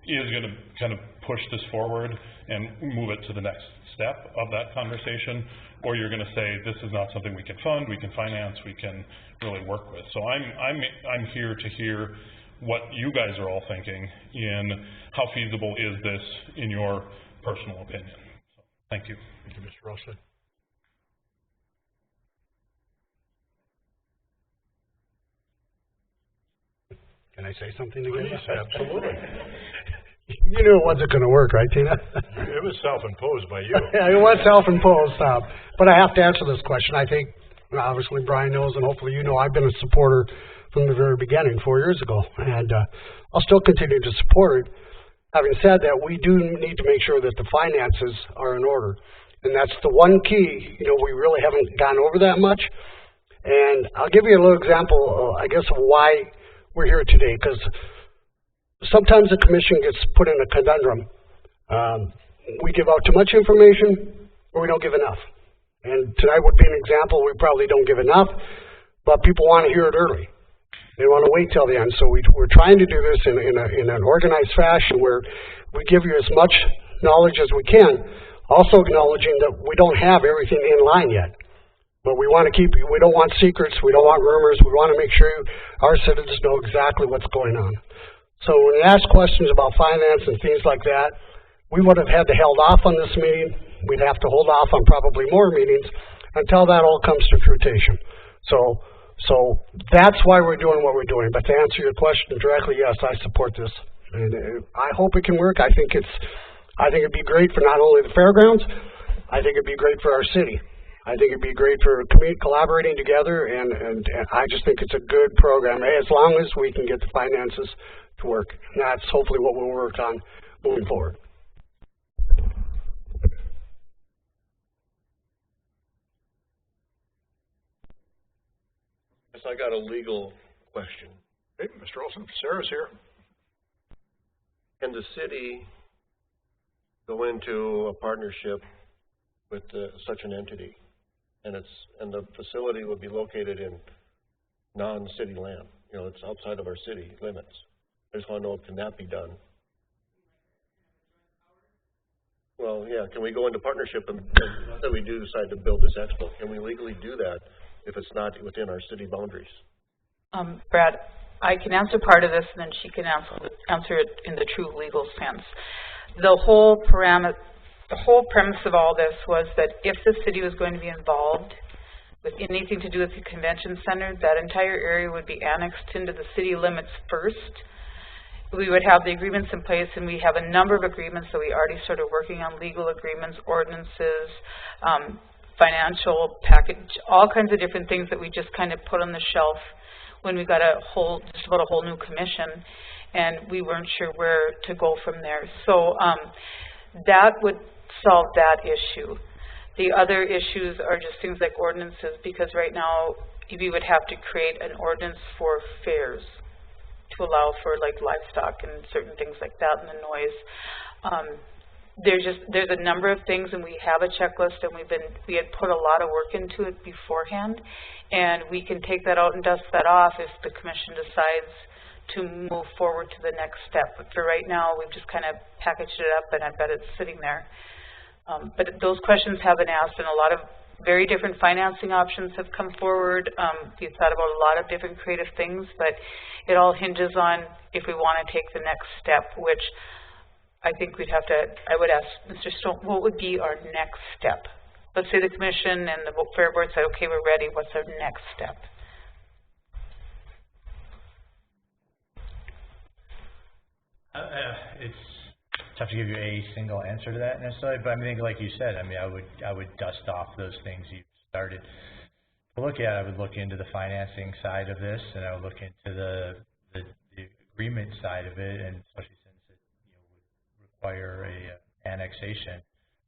is going to kind of push this forward and move it to the next step of that conversation, or you're going to say, this is not something we can fund, we can finance, we can really work with. So I'm here to hear what you guys are all thinking in how feasible is this in your personal opinion. So, thank you. Thank you, Mr. Ralston. Can I say something again? Please, absolutely. You knew it wasn't going to work, right, Tina? It was self-imposed by you. Yeah, it was self-imposed, but I have to answer this question. I think, obviously, Brian knows, and hopefully you know, I've been a supporter from the very beginning, 4 years ago, and I'll still continue to support it. Having said that, we do need to make sure that the finances are in order, and that's the one key. You know, we really haven't gone over that much, and I'll give you a little example, I guess, of why we're here today, because sometimes the commission gets put in a conundrum. We give out too much information, or we don't give enough. And tonight would be an example. We probably don't give enough, but people want to hear it early. They want to wait till the end. So we're trying to do this in an organized fashion where we give you as much knowledge as we can, also acknowledging that we don't have everything in line yet. But we want to keep, we don't want secrets, we don't want rumors, we want to make sure our citizens know exactly what's going on. So when you ask questions about finance and things like that, we would have had to held off on this meeting. We'd have to hold off on probably more meetings until that all comes to fruition. So that's why we're doing what we're doing. But to answer your question directly, yes, I support this. And I hope it can work. I think it'd be great for not only the fairgrounds, I think it'd be great for our city. I think it'd be great for community collaborating together, and I just think it's a good program, as long as we can get the finances to work. And that's hopefully what we'll work on moving forward. Yes, I got a legal question. Hey, Mr. Olson, Sarah's here. Can the city go into a partnership with such an entity? And the facility would be located in non-city land. You know, it's outside of our city limits. I just want to know, can that be done? Well, yeah, can we go into partnership and that we do decide to build this expo? Can we legally do that if it's not within our city boundaries? Brad, I can answer part of this, and then she can answer it in the true legal sense. The whole premise of all this was that if the city was going to be involved, with anything to do with the convention center, that entire area would be annexed into the city limits first. We would have the agreements in place, and we have a number of agreements that we already started working on, legal agreements, ordinances, financial package, all kinds of different things that we just kind of put on the shelf when we got just about a whole new commission, and we weren't sure where to go from there. So that would solve that issue. The other issues are just things like ordinances, because right now we would have to create an ordinance for fairs to allow for like livestock and certain things like that and the noise. There's a number of things, and we have a checklist, and we had put a lot of work into it beforehand, and we can take that out and dust that off if the commission decides to move forward to the next step. But for right now, we've just kind of packaged it up, and I bet it's sitting there. But those questions have been asked, and a lot of very different financing options have come forward. We've thought about a lot of different creative things, but it all hinges on if we want to take the next step, which I think I would ask Mr. Stone, what would be our next step? Let's say the commission and the fair board said, okay, we're ready, what's our next step? It's tough to give you a single answer to that necessarily, but I mean, like you said, I mean, I would dust off those things you started to look at. I would look into the financing side of this, and I would look into the agreement side of it, and especially since it would require a annexation.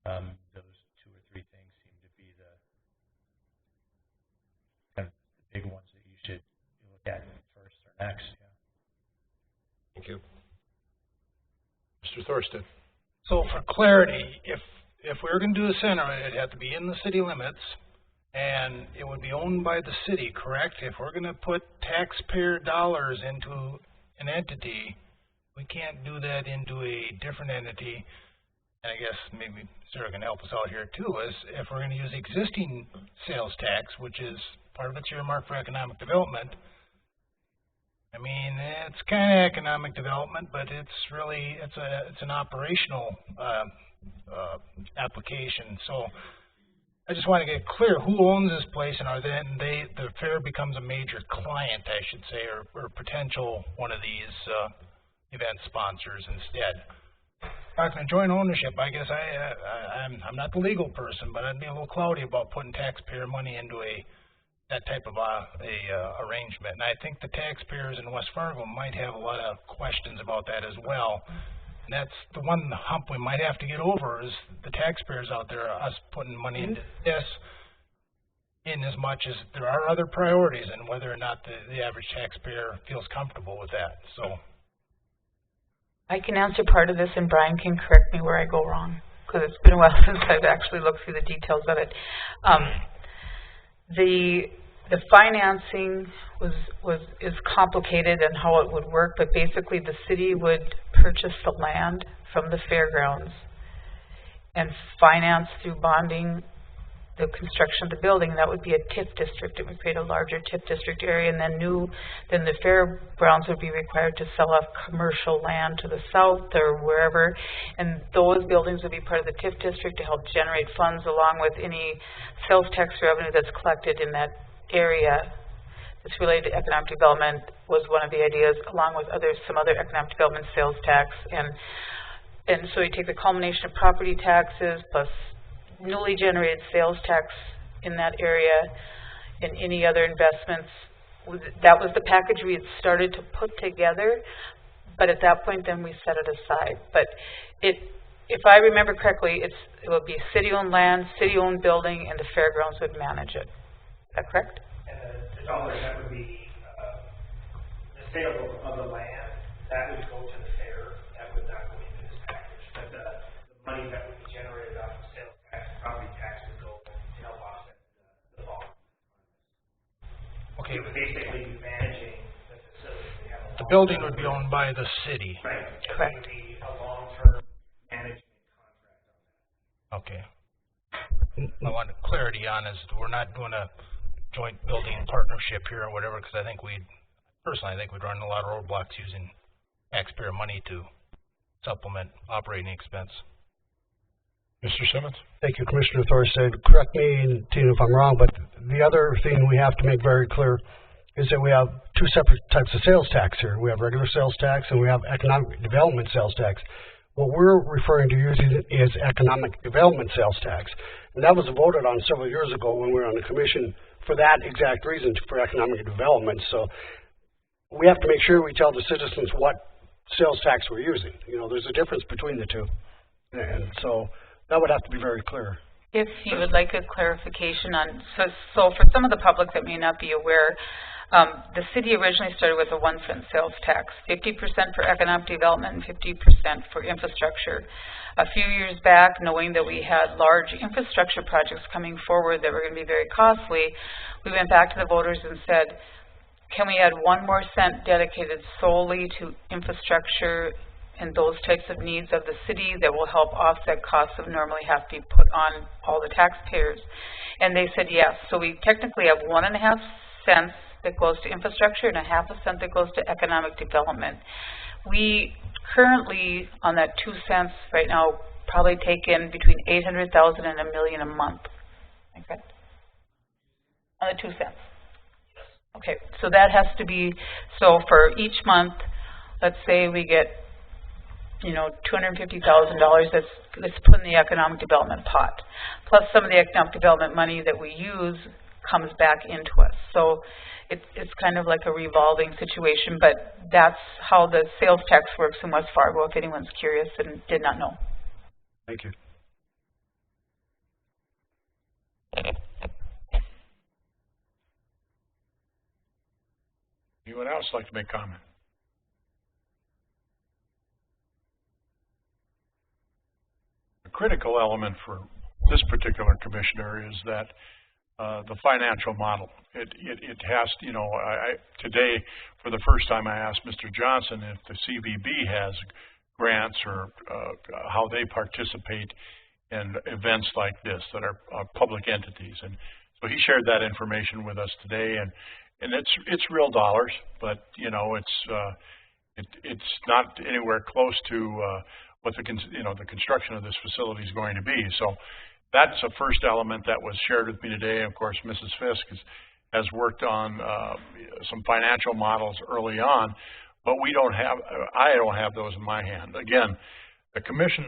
Those 2 or 3 things seem to be the kind of big ones that you should look at first or next. Yeah. Thank you. Mr. Thorsten. So for clarity, if we were going to do the center, it'd have to be in the city limits, and it would be owned by the city, correct? If we're going to put taxpayer dollars into an entity, we can't do that into a different entity. And I guess maybe Sarah can help us out here too, is if we're going to use existing sales tax, which is part of it's earmarked for economic development. I mean, it's kind of economic development, but it's really, it's an operational application. So I just want to get clear who owns this place, and the fair becomes a major client, I should say, or potential one of these event sponsors instead. Talking of joint ownership, I guess I'm not the legal person, but I'd be a little cloudy about putting taxpayer money into that type of arrangement. And I think the taxpayers in West Fargo might have a lot of questions about that as well. And that's the one hump we might have to get over, is the taxpayers out there, us putting money into this, in as much as there are other priorities, and whether or not the average taxpayer feels comfortable with that. So I can answer part of this, and Brian can correct me where I go wrong, because it's been a while since I've actually looked through the details of it. The financing is complicated and how it would work, but basically the city would purchase the land from the fairgrounds and finance through bonding the construction of the building. That would be a TIF district. It would create a larger TIF district area, and then the fairgrounds would be required to sell off commercial land to the south or wherever, and those buildings would be part of the TIF district to help generate funds along with any sales tax revenue that's collected in that area that's related to economic development. Was one of the ideas, along with some other economic development sales tax, and so you take the culmination of property taxes plus newly generated sales tax in that area and any other investments. That was the package we had started to put together, but at that point then we set it aside. But if I remember correctly, it would be city-owned land, city-owned building, and the fairgrounds would manage it. Is that correct? The dollars that would be the sale of the land, that would go to the fair. That would not go into this package. But the money that would be generated off of sales tax, property tax, would go to help offset the volume. okay, It would basically be managing the facility. the building would be owned by the city. Right. Correct. It would be a long-term management contract on that. Okay. I want clarity on is we're not doing a joint building partnership here or whatever, because I think we'd run a lot of roadblocks using taxpayer money to supplement operating expense. Mr. Simmons? Thank you, Commissioner Thorstad. Correct me, and Tina, if I'm wrong, but the other thing we have to make very clear is that we have two separate types of sales tax here. We have regular sales tax and we have economic development sales tax. What we're referring to using is economic development sales tax. And that was voted on several years ago when we were on the commission for that exact reason, for economic development. So we have to make sure we tell the citizens what sales tax we're using. You know, there's a difference between the two. And so that would have to be very clear. If you would like a clarification on, so for some of the public that may not be aware, the city originally started with a 1-cent sales tax, 50% for economic development and 50% for infrastructure. A few years back, knowing that we had large infrastructure projects coming forward that were going to be very costly, we went back to the voters and said, can we add 1 more cent dedicated solely to infrastructure and those types of needs of the city that will help offset costs that normally have to be put on all the taxpayers? And they said yes. So we technically have 1.5 cents that goes to infrastructure and 0.5 cent that goes to economic development. We currently, on that 2 cents right now, probably take in between $800,000 and $1 million a month. Okay. On the 2 cents. Okay, so that has to be, so for each month, let's say we get, you know, $250,000 that's put in the economic development pot. Plus some of the economic development money that we use comes back into us. So it's kind of like a revolving situation, but that's how the sales tax works in West Fargo, if anyone's curious and did not know. Thank you. Anyone else like to make comment? The critical element for this particular commissioner is that the financial model. It has, you know, today, for the first time, I asked Mr. Johnson if the CVB has grants or how they participate in events like this that are public entities. And so he shared that information with us today, and it's real dollars, but you know, it's not anywhere close to what the construction of this facility is going to be. So that's a first element that was shared with me today. Of course, Mrs. Fisk has worked on some financial models early on, but I don't have those in my hand. Again, the commission,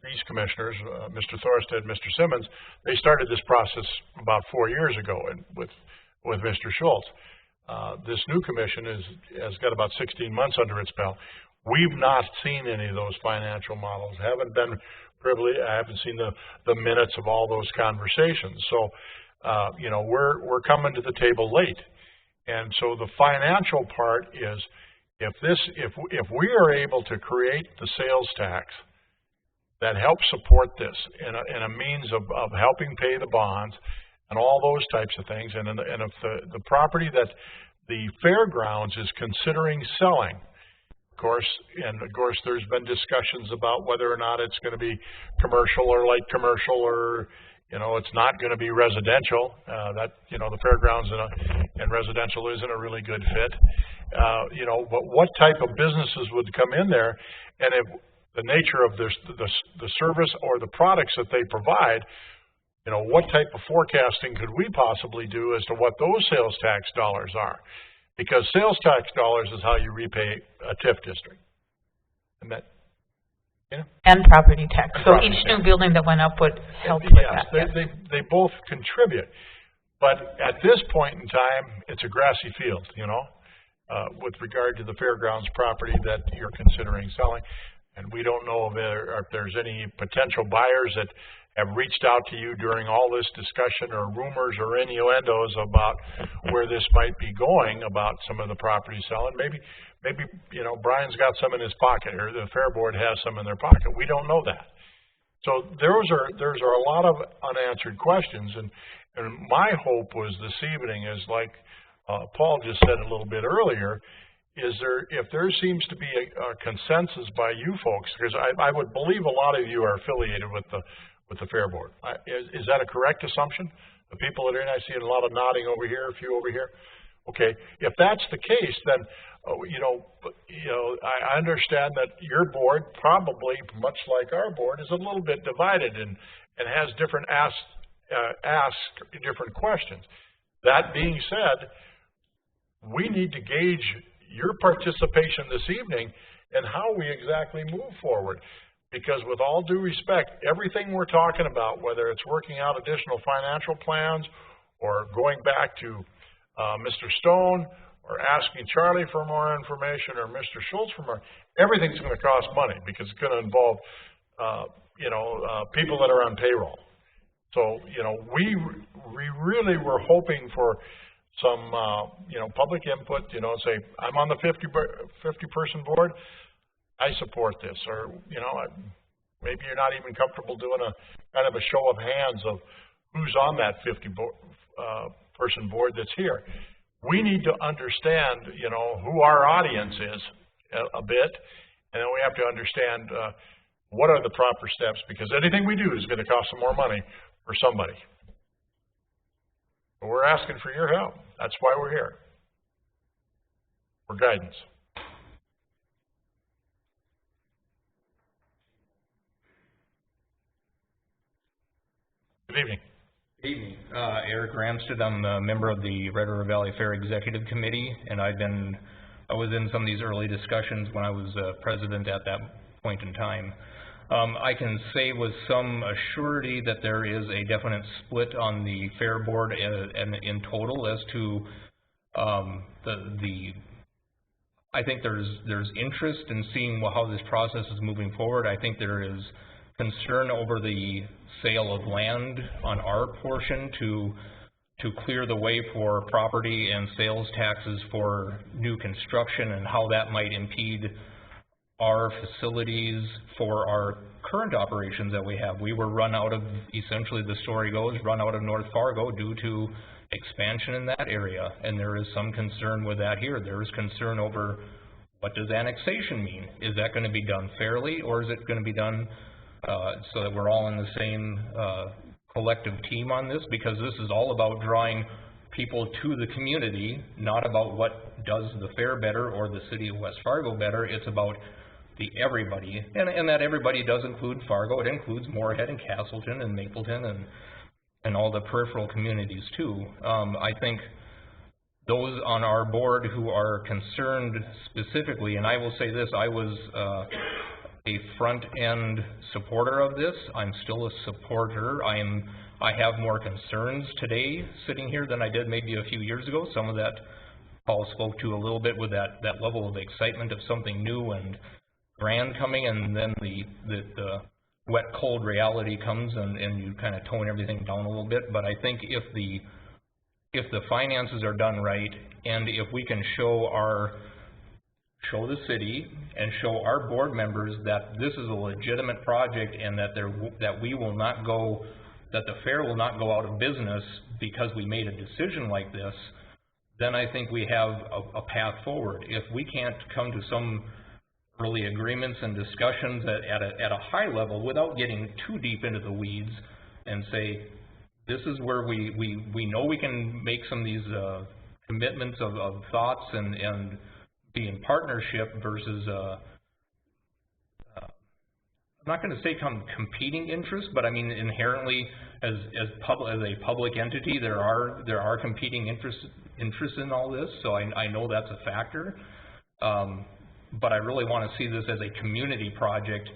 these commissioners, Mr. Thorstad, Mr. Simmons, they started this process about 4 years ago with Mr. Schultz. This new commission has got about 16 months under its belt. We've not seen any of those financial models. Haven't been privileged. I haven't seen the minutes of all those conversations. So, you know, we're coming to the table late. And so the financial part is, if we are able to create the sales tax that helps support this in a means of helping pay the bonds and all those types of things, and if the property that the fairgrounds is considering selling, of course, there's been discussions about whether or not it's going to be commercial or light commercial, or you know, it's not going to be residential. That, you know, the fairgrounds and residential isn't a really good fit. You know, but what type of businesses would come in there, and if the nature of the service or the products that they provide, you know, what type of forecasting could we possibly do as to what those sales tax dollars are? Because sales tax dollars is how you repay a TIF district. And that, you know? And property tax. And so property each tax. new building that went up would help with that. Yes, they both contribute. But at this point in time, it's a grassy field, you know, with regard to the fairgrounds property that you're considering selling. And we don't know if there's any potential buyers that have reached out to you during all this discussion, or rumors or innuendos about where this might be going about some of the property selling. Maybe you know, Brian's got some in his pocket, or the Fair Board has some in their pocket. We don't know that. So there's a lot of unanswered questions, and my hope was this evening is, like Paul just said a little bit earlier, if there seems to be a consensus by you folks, because I would believe a lot of you are affiliated with the Fair Board. Is that a correct assumption? The people that are in, I see a lot of nodding over here, a few over here. Okay, if that's the case, then I understand that your board, probably much like our board, is a little bit divided and has different ask different questions. That being said, we need to gauge your participation this evening and how we exactly move forward. Because with all due respect, everything we're talking about, whether it's working out additional financial plans or going back to Mr. Stone or asking Charlie for more information or Mr. Schultz for more, everything's going to cost money because it's going to involve, people that are on payroll. So, we really were hoping for some, public input, say, I'm on the 50-person board, I support this, or, maybe you're not even comfortable doing a kind of a show of hands of who's on that 50-person board that's here. We need to understand, who our audience is a bit, and then we have to understand what are the proper steps, because anything we do is going to cost some more money for somebody. But we're asking for your help. That's why we're here, for guidance. Good evening. Good evening. Eric Ramstead. I'm a member of the Red River Valley Fair Executive Committee, and I was in some of these early discussions when I was president at that point in time. I can say with some assurity that there is a definite split on the fair board and in total as to I think there's interest in seeing how this process is moving forward. I think there is concern over the sale of land on our portion to clear the way for property and sales taxes for new construction and how that might impede our facilities for our current operations that we have. We were run out of, essentially the story goes, run out of North Fargo due to expansion in that area, and there is some concern with that here. There is concern over what does annexation mean? Is that going to be done fairly, or is it going to be done so that we're all in the same collective team on this? Because this is all about drawing people to the community, not about what does the fair better or the city of West Fargo better. It's about the everybody, and that everybody does include Fargo. It includes Moorhead and Castleton and Mapleton and all the peripheral communities too. I think those on our board who are concerned specifically, and I will say this, I was a front-end supporter of this. I'm still a supporter. I have more concerns today sitting here than I did maybe a few years ago. Some of that Paul spoke to a little bit with that level of excitement of something new and grand coming, and then the wet, cold reality comes and you kind of tone everything down a little bit. But I think if the finances are done right, and if we can show the city and show our board members that this is a legitimate project and that we will not go, that the fair will not go out of business because we made a decision like this, then I think we have a path forward. If we can't come to some early agreements and discussions at a high level without getting too deep into the weeds and say, this is where we know we can make some of these commitments of thoughts and be in partnership versus I'm not going to say competing interests, but I mean inherently as a public entity there are competing interests in all this, so I know that's a factor. But I really want to see this as a community project,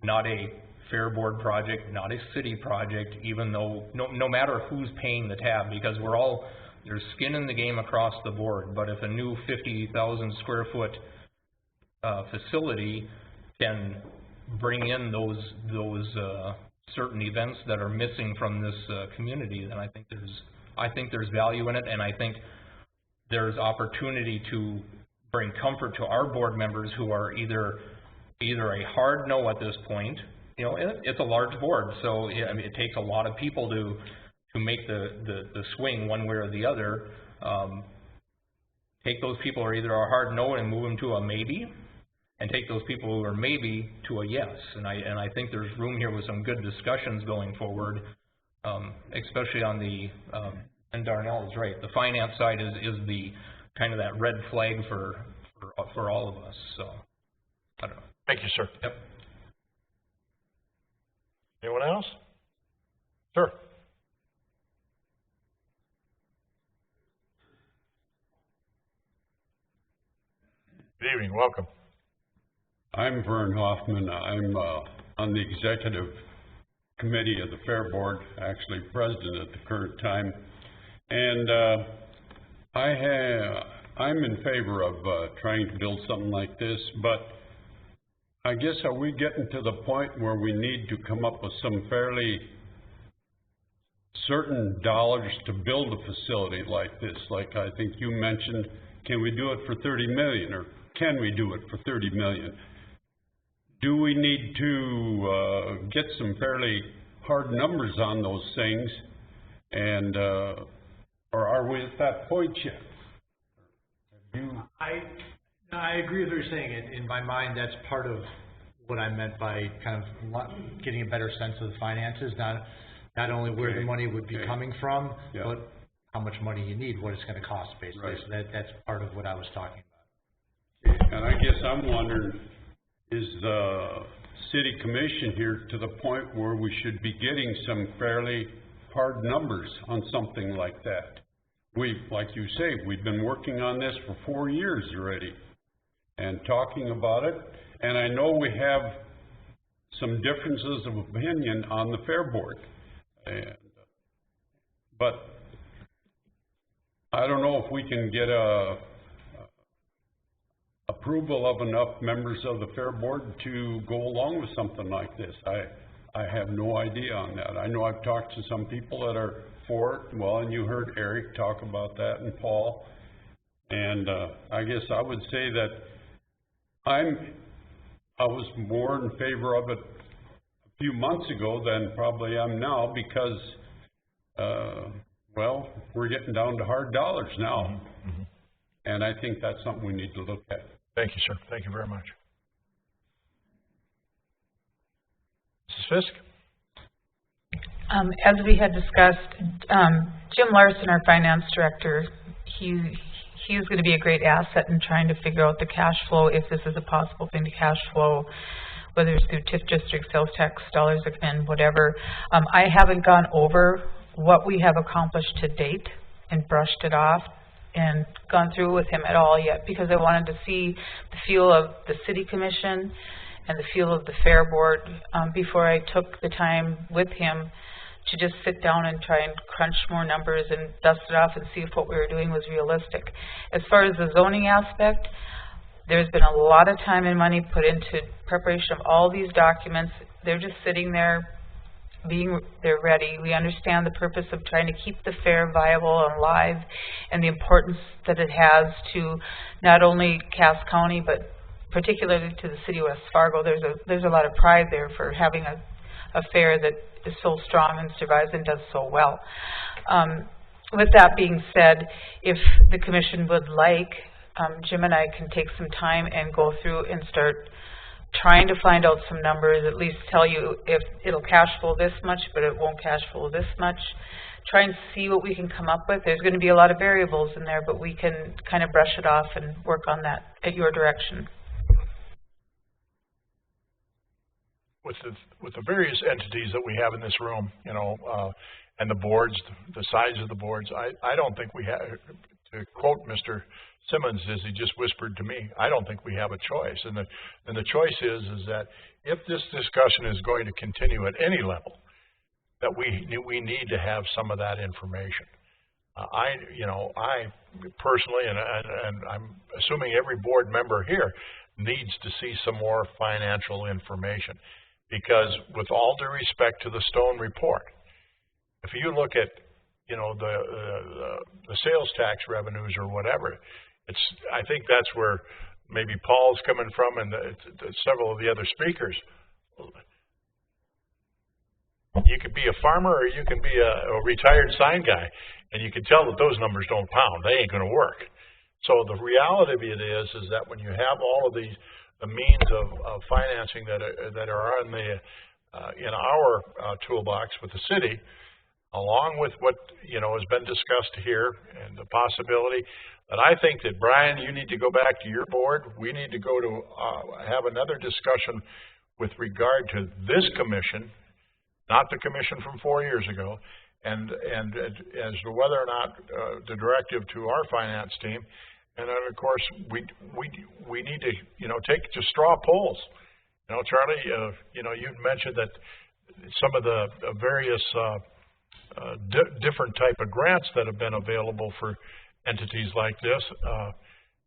not a fair board project, not a city project, even though no matter who's paying the tab, because there's skin in the game across the board. But if a new 50,000 square foot facility can bring in those certain events that are missing from this community, then I think there's value in it, and I think there's opportunity to bring comfort to our board members who are either a hard no at this point. It's a large board, so it takes a lot of people to make the swing one way or the other. Take those people who are either a hard no and move them to a maybe, and take those people who are maybe to a yes. And I think there's room here with some good discussions going forward, especially on the and Darnell is right. The finance side is the kind of that red flag for for all of us, so, I don't know. Thank you, sir. Yep. Anyone else? Sir. Good evening, welcome. I'm Vern Hoffman. I'm on the executive committee of the Fair Board, actually president at the current time. And I'm in favor of trying to build something like this, but I guess are we getting to the point where we need to come up with some fairly certain dollars to build a facility like this? Like I think you mentioned, can we do it for 30 million, or can we do it for 30 million? Do we need to get some fairly hard numbers on those things, and or are we at that point yet? I agree with what you're saying. In my mind, that's part of what I meant by kind of getting a better sense of the finances, not only where the money would be coming from, but how much money you need, what it's going to cost, basically. Right. So that's part of what I was talking about. And I guess I'm wondering, is the city commission here to the point where we should be getting some fairly hard numbers on something like that? Like you say, we've been working on this for 4 years already and talking about it. And I know we have some differences of opinion on the Fair Board. But I don't know if we can get approval of enough members of the Fair Board to go along with something like this. I have no idea on that. I know I've talked to some people that are for it. Well, and you heard Eric talk about that, and Paul. And I guess I would say that I was more in favor of it a few months ago than probably I'm now, because well, we're getting down to hard dollars now. Mm-hmm. And I think that's something we need to look at. Thank you, sir. Thank you very much. Mrs. Fisk? As we had discussed, Jim Larson, our finance director, he's going to be a great asset in trying to figure out the cash flow, if this is a possible thing to cash flow, whether it's through TIF district, sales tax dollars that come in, whatever. I haven't gone over what we have accomplished to date and brushed it off and gone through with him at all yet, because I wanted to see the feel of the city commission and the feel of the Fair Board before I took the time with him to just sit down and try and crunch more numbers and dust it off and see if what we were doing was realistic. As far as the zoning aspect, there's been a lot of time and money put into preparation of all these documents. They're just sitting there, they're ready. We understand the purpose of trying to keep the fair viable and alive, and the importance that it has to not only Cass County, but particularly to the city of West Fargo. There's a lot of pride there for having a fair that is so strong and survives and does so well. With that being said, if the commission would like, Jim and I can take some time and go through and start trying to find out some numbers, at least tell you if it'll cash flow this much, but it won't cash flow this much. Try and see what we can come up with. There's going to be a lot of variables in there, but we can kind of brush it off and work on that at your direction. With the various entities that we have in this room, you know, and the boards, the size of the boards, I don't think we have, to quote Mr. Simmons, as he just whispered to me, I don't think we have a choice. And the choice is that if this discussion is going to continue at any level, that we need to have some of that information. I personally, and I'm assuming every board member here needs to see some more financial information, because with all due respect to the Stone report, if you look at, you know, the sales tax revenues or whatever, I think that's where maybe Paul's coming from, and several of the other speakers. You could be a farmer, or you can be a retired sign guy, and you can tell that those numbers don't pound. They ain't going to work. So the reality of it is that when you have all of the means of financing that are on in our toolbox with the city, along with what, you know, has been discussed here, and the possibility But I think that, Brian, you need to go back to your board. We need to go to, have another discussion with regard to this commission, not the commission from 4 years ago, and as to whether or not the directive to our finance team. And then, of course, we need to, take just straw polls. Charlie, you'd mentioned that some of the various different type of grants that have been available for entities like this,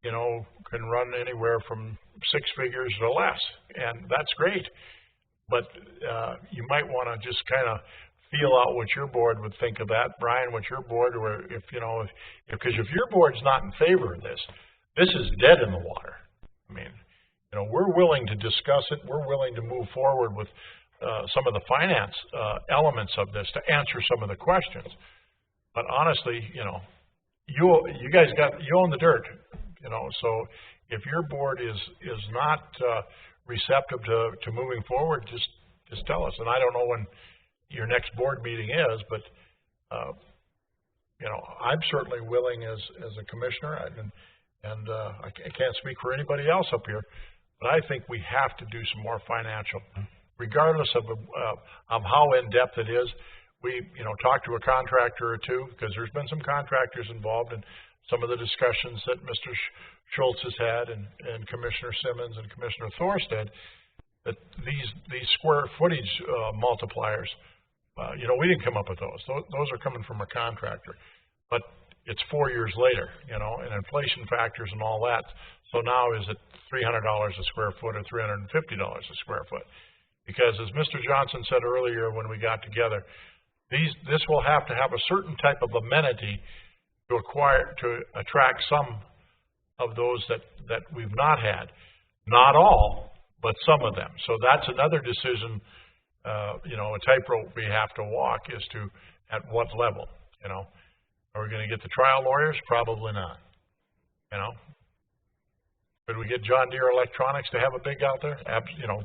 can run anywhere from 6 figures to less, and that's great. But you might want to just kind of feel out what your board would think of that, Brian. What your board, or because if your board's not in favor of this, this is dead in the water. I mean, we're willing to discuss it. We're willing to move forward with some of the finance elements of this to answer some of the questions. But honestly, you guys you own the dirt, so if your board is not receptive to moving forward, just tell us. And I don't know when your next board meeting is, but I'm certainly willing as a commissioner, and I can't speak for anybody else up here, but I think we have to do some more financial, regardless of how in depth it is. We talk to a contractor or two, because there's been some contractors involved in some of the discussions that Mr. Schultz has had, and Commissioner Simmons and Commissioner Thorstead, that these square footage multipliers, we didn't come up with those. Those are coming from a contractor. But it's 4 years later, and inflation factors and all that. So now is it $300 a square foot or $350 a square foot? Because as Mr. Johnson said earlier when we got together, this will have to have a certain type of amenity to attract some of those that we've not had. Not all, but some of them. So that's another decision, a tightrope we have to walk, is to at what level, Are we going to get the trial lawyers? Probably not, Could we get John Deere Electronics to have a big out there?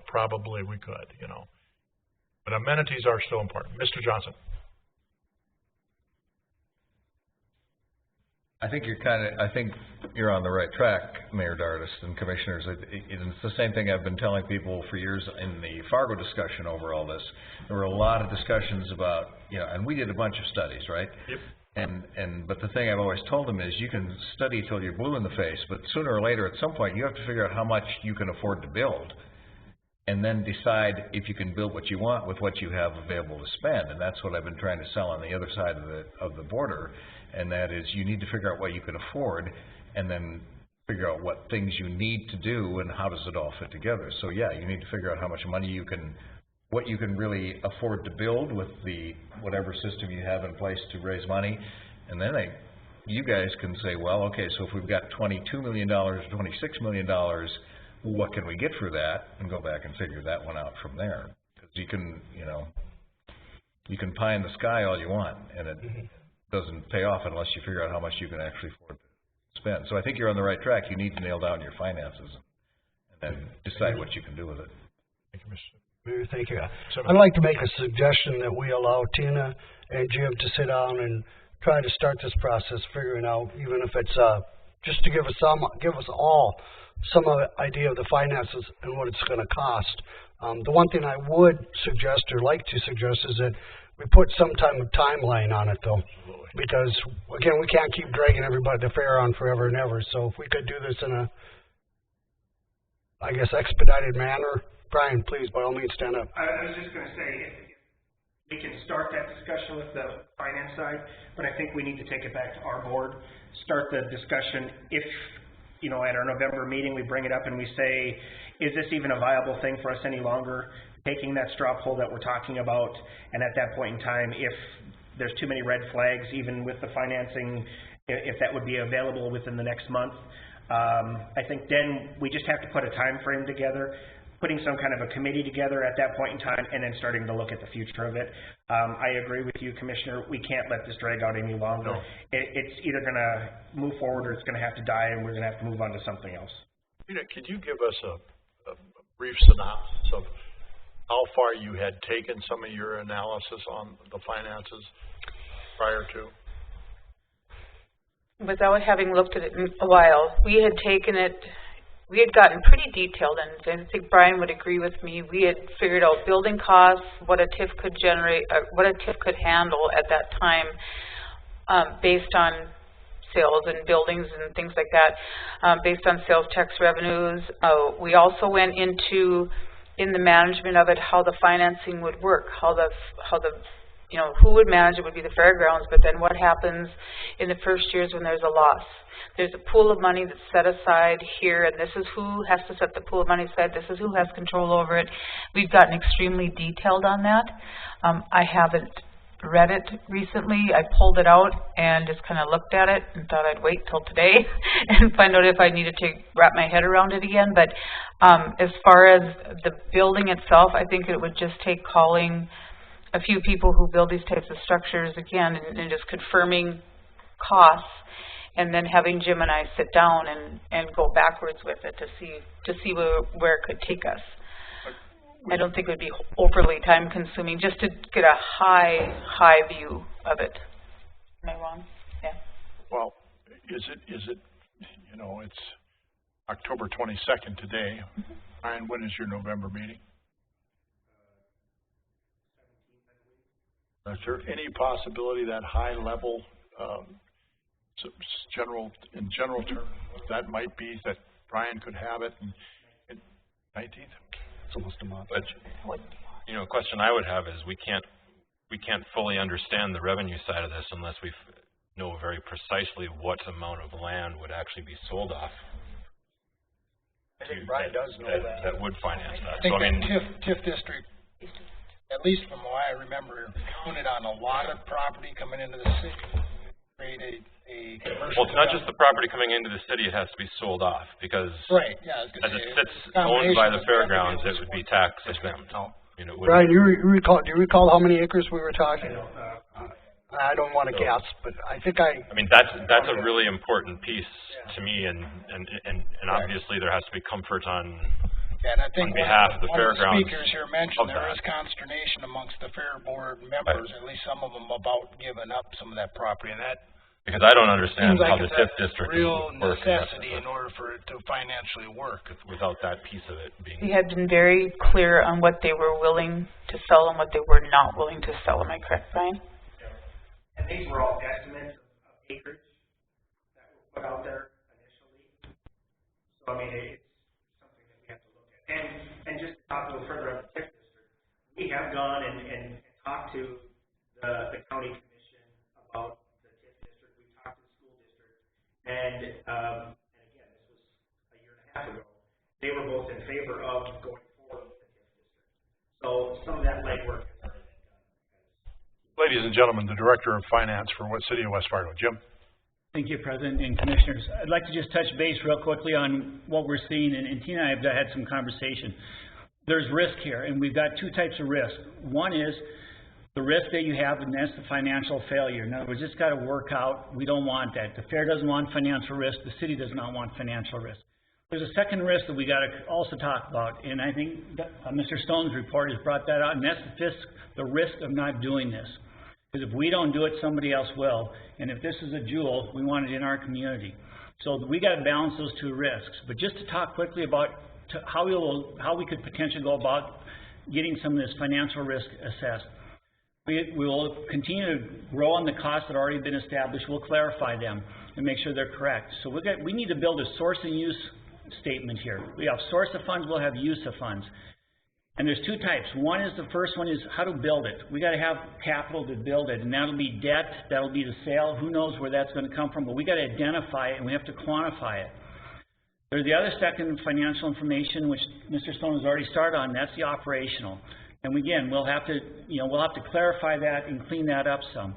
Probably we could, But amenities are still important. Mr. Johnson. I think you're on the right track, Mayor Dardis and Commissioners. It's the same thing I've been telling people for years in the Fargo discussion over all this. There were a lot of discussions about, and we did a bunch of studies, right? Yep. But the thing I've always told them is, you can study till you're blue in the face, but sooner or later, at some point, you have to figure out how much you can afford to build, and then decide if you can build what you want with what you have available to spend. And that's what I've been trying to sell on the other side of the border. And that is, you need to figure out what you can afford, and then figure out what things you need to do and how does it all fit together. So yeah, you need to figure out how much money what you can really afford to build with whatever system you have in place to raise money. And then you guys can say, well, okay, so if we've got $22 million, $26 million, what can we get for that? And go back and figure that one out from there. Because you can pie in the sky all you want, and it doesn't pay off unless you figure out how much you can actually afford to spend. So I think you're on the right track. You need to nail down your finances and then decide what you can do with it. Thank you, Mr. Mayor. Thank you. I'd like to make a suggestion that we allow Tina and Jim to sit down and try to start this process, figuring out, even if it's just to give us all some idea of the finances and what it's going to cost. The one thing I would suggest, or like to suggest, is that we put some type of timeline on it, though, because, again, we can't keep dragging the fair on forever and ever. So if we could do this in a, expedited manner. Brian, please, by all means, stand up. I was just going to say, we can start that discussion with the finance side, but I think we need to take it back to our board, start the discussion. If, at our November meeting, we bring it up and we say, is this even a viable thing for us any longer? Taking that straw poll that we're talking about, and at that point in time, if there's too many red flags, even with the financing, if that would be available within the next month, I think then we just have to put a time frame together, putting some kind of a committee together at that point in time, and then starting to look at the future of it. I agree with you, Commissioner. We can't let this drag out any longer. No. It's either going to move forward or it's going to have to die, and we're going to have to move on to something else. Could you give us a brief synopsis of how far you had taken some of your analysis on the finances prior to? without having looked at it in a while, we had taken it, we had gotten pretty detailed, and I think Brian would agree with me. We had figured out building costs, what a TIF could generate, what a TIF could handle at that time, based on sales and buildings and things like that, based on sales tax revenues. We also went into, in the management of it, how the financing would work, how the you know, who would manage it would be the fairgrounds, but then what happens in the first years when there's a loss? There's a pool of money that's set aside here, and this is who has to set the pool of money aside. This is who has control over it. We've gotten extremely detailed on that. I haven't read it recently. I pulled it out and just kind of looked at it and thought I'd wait till today and find out if I needed to wrap my head around it again. But as far as the building itself, I think it would just take calling a few people who build these types of structures again and just confirming costs, and then having Jim and I sit down and go backwards with it to see where it could take us. I don't think it would be overly time consuming just to get a high view of it. Am I wrong? Yeah. Well, is it, you know, it's October 22nd today. Ryan, when is your November meeting? Is there any possibility that high level, in general terms, that might be that Brian could have it in 19th? It's almost a month. But, you know, a question I would have is we can't fully understand the revenue side of this unless we know very precisely what amount of land would actually be sold off. I think Brian does know that. That would finance that. I think so, I mean, TIF district, at least from what I remember, counted on a lot of property coming into the city, create a commercial. well, it's not just the property coming into the city; it has to be sold off because right. Yeah, as it sits owned by the fairgrounds, it would be tax exempt. You know, Brian, do you recall how many acres we were talking? I don't want to guess, but I think I mean, that's a really important piece to me, and obviously there has to be comfort on behalf of the fairgrounds. One of the speakers here mentioned there is consternation amongst the fair board members, at least some of them, about giving up some of that property, and that because I don't understand how the TIF district real works necessity in order for it to financially work. Without that piece of it being. They had been very clear on what they were willing to sell and what they were not willing to sell. Am I correct, Brian? And these were all estimates of acreage that were put out there initially. So, I mean, it's something that we have to look at. And just to talk a little further on the TIF district, we have gone and talked to the county commission about the TIF district. We talked to the school district. And again, this was a year and a half ago. They were both in favor of going forward with the TIF district. So some of that legwork has already been done. Ladies and gentlemen, the Director of Finance for what City of West Fargo, Jim. Thank you, President and Commissioners. I'd like to just touch base real quickly on what we're seeing, and Tina and I have had some conversation. There's risk here, and we've got two types of risk. One is the risk that you have, and that's the financial failure. In other words, it's got to work out. We don't want that. The fair doesn't want financial risk. The city does not want financial risk. There's a second risk that we got to also talk about, and I think that, Mr. Stone's report has brought that out, and that's the risk of not doing this. Because if we don't do it, somebody else will. And if this is a jewel, we want it in our community. So we got to balance those two risks. But just to talk quickly about how we could potentially go about getting some of this financial risk assessed. We will continue to grow on the costs that have already been established. We'll clarify them and make sure they're correct. So we need to build a source and use statement here. We have source of funds, we'll have use of funds. And there's two types. The first one is how to build it. We got to have capital to build it, and that'll be debt, that'll be the sale. Who knows where that's going to come from, but we got to identify it and we have to quantify it. There's the other second financial information, which Mr. Stone has already started on. That's the operational. And again, we'll have to clarify that and clean that up some.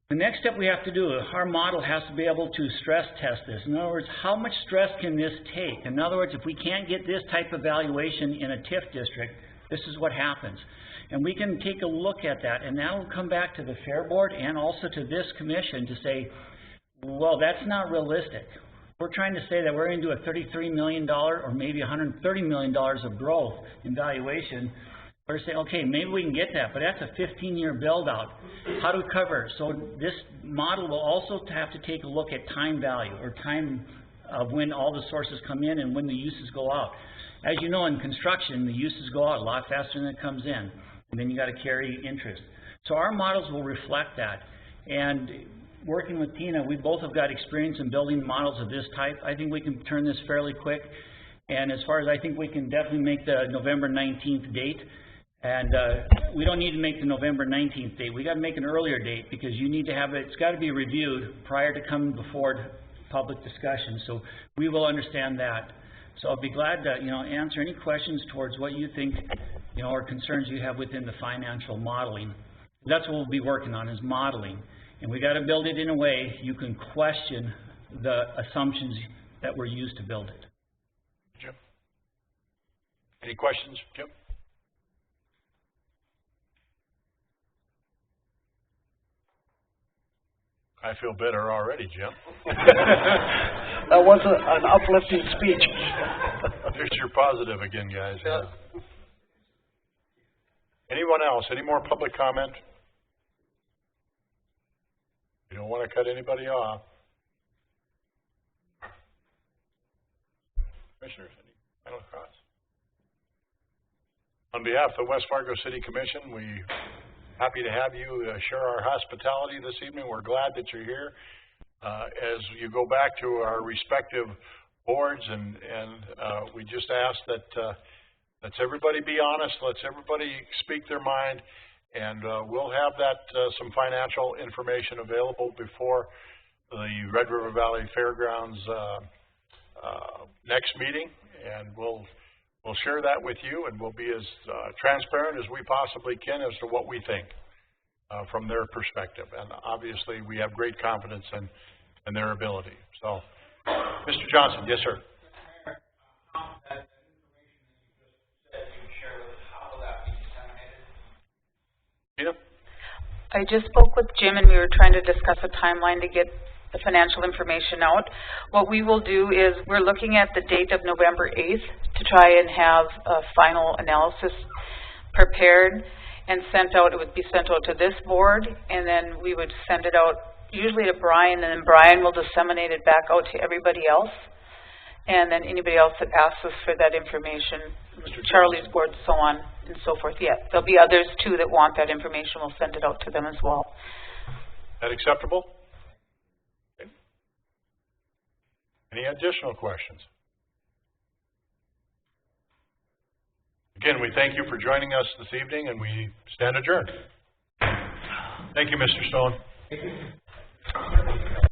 The next step we have to do, our model has to be able to stress test this. In other words, how much stress can this take? In other words, if we can't get this type of valuation in a TIF district, this is what happens. And we can take a look at that, and that will come back to the Fair Board and also to this commission to say, well, that's not realistic. We're trying to say that we're going to do a $33 million or maybe $130 million of growth in valuation. We're saying, okay, maybe we can get that, but that's a 15-year build-out. How do we cover it? So this model will also have to take a look at time value, or time of when all the sources come in and when the uses go out. As you know, in construction, the uses go out a lot faster than it comes in, and then you got to carry interest. So our models will reflect that. And working with Tina, we both have got experience in building models of this type. I think we can turn this fairly quick. And as far as I think we can definitely make the November 19th date. And we don't need to make the November 19th date. We got to make an earlier date because you need to have it, it's got to be reviewed prior to coming before public discussion. So we will understand that. So I'll be glad to, answer any questions towards what you think, or concerns you have within the financial modeling. That's what we'll be working on, is modeling. And we got to build it in a way you can question the assumptions that were used to build it. Jim? Any questions, Jim? I feel better already, Jim. That was an uplifting speech. There's your positive again, guys. Yeah. Anyone else? Any more public comment? You don't want to cut anybody off. Commissioners, any final thoughts? On behalf of the West Fargo City Commission, we're happy to have you share our hospitality this evening. We're glad that you're here. As you go back to our respective boards, and we just ask that let's everybody be honest, let's everybody speak their mind, and we'll have that some financial information available before the Red River Valley Fairgrounds next meeting, and we'll share that with you, and we'll be as transparent as we possibly can as to what we think from their perspective. And obviously, we have great confidence in their ability. So, Mr. Johnson, yes, sir. I just spoke with Jim, and we were trying to discuss a timeline to get the financial information out. What we will do is we're looking at the date of November 8th to try and have a final analysis prepared and sent out. It would be sent out to this board, and then we would send it out usually to Brian, and then Brian will disseminate it back out to everybody else. And then anybody else that asks us for that information, Charlie's board, so on and so forth. Yeah, there'll be others too that want that information. We'll send it out to them as well. That acceptable? Okay. Any additional questions? Again, we thank you for joining us this evening, and we stand adjourned. Thank you, Mr. Stone.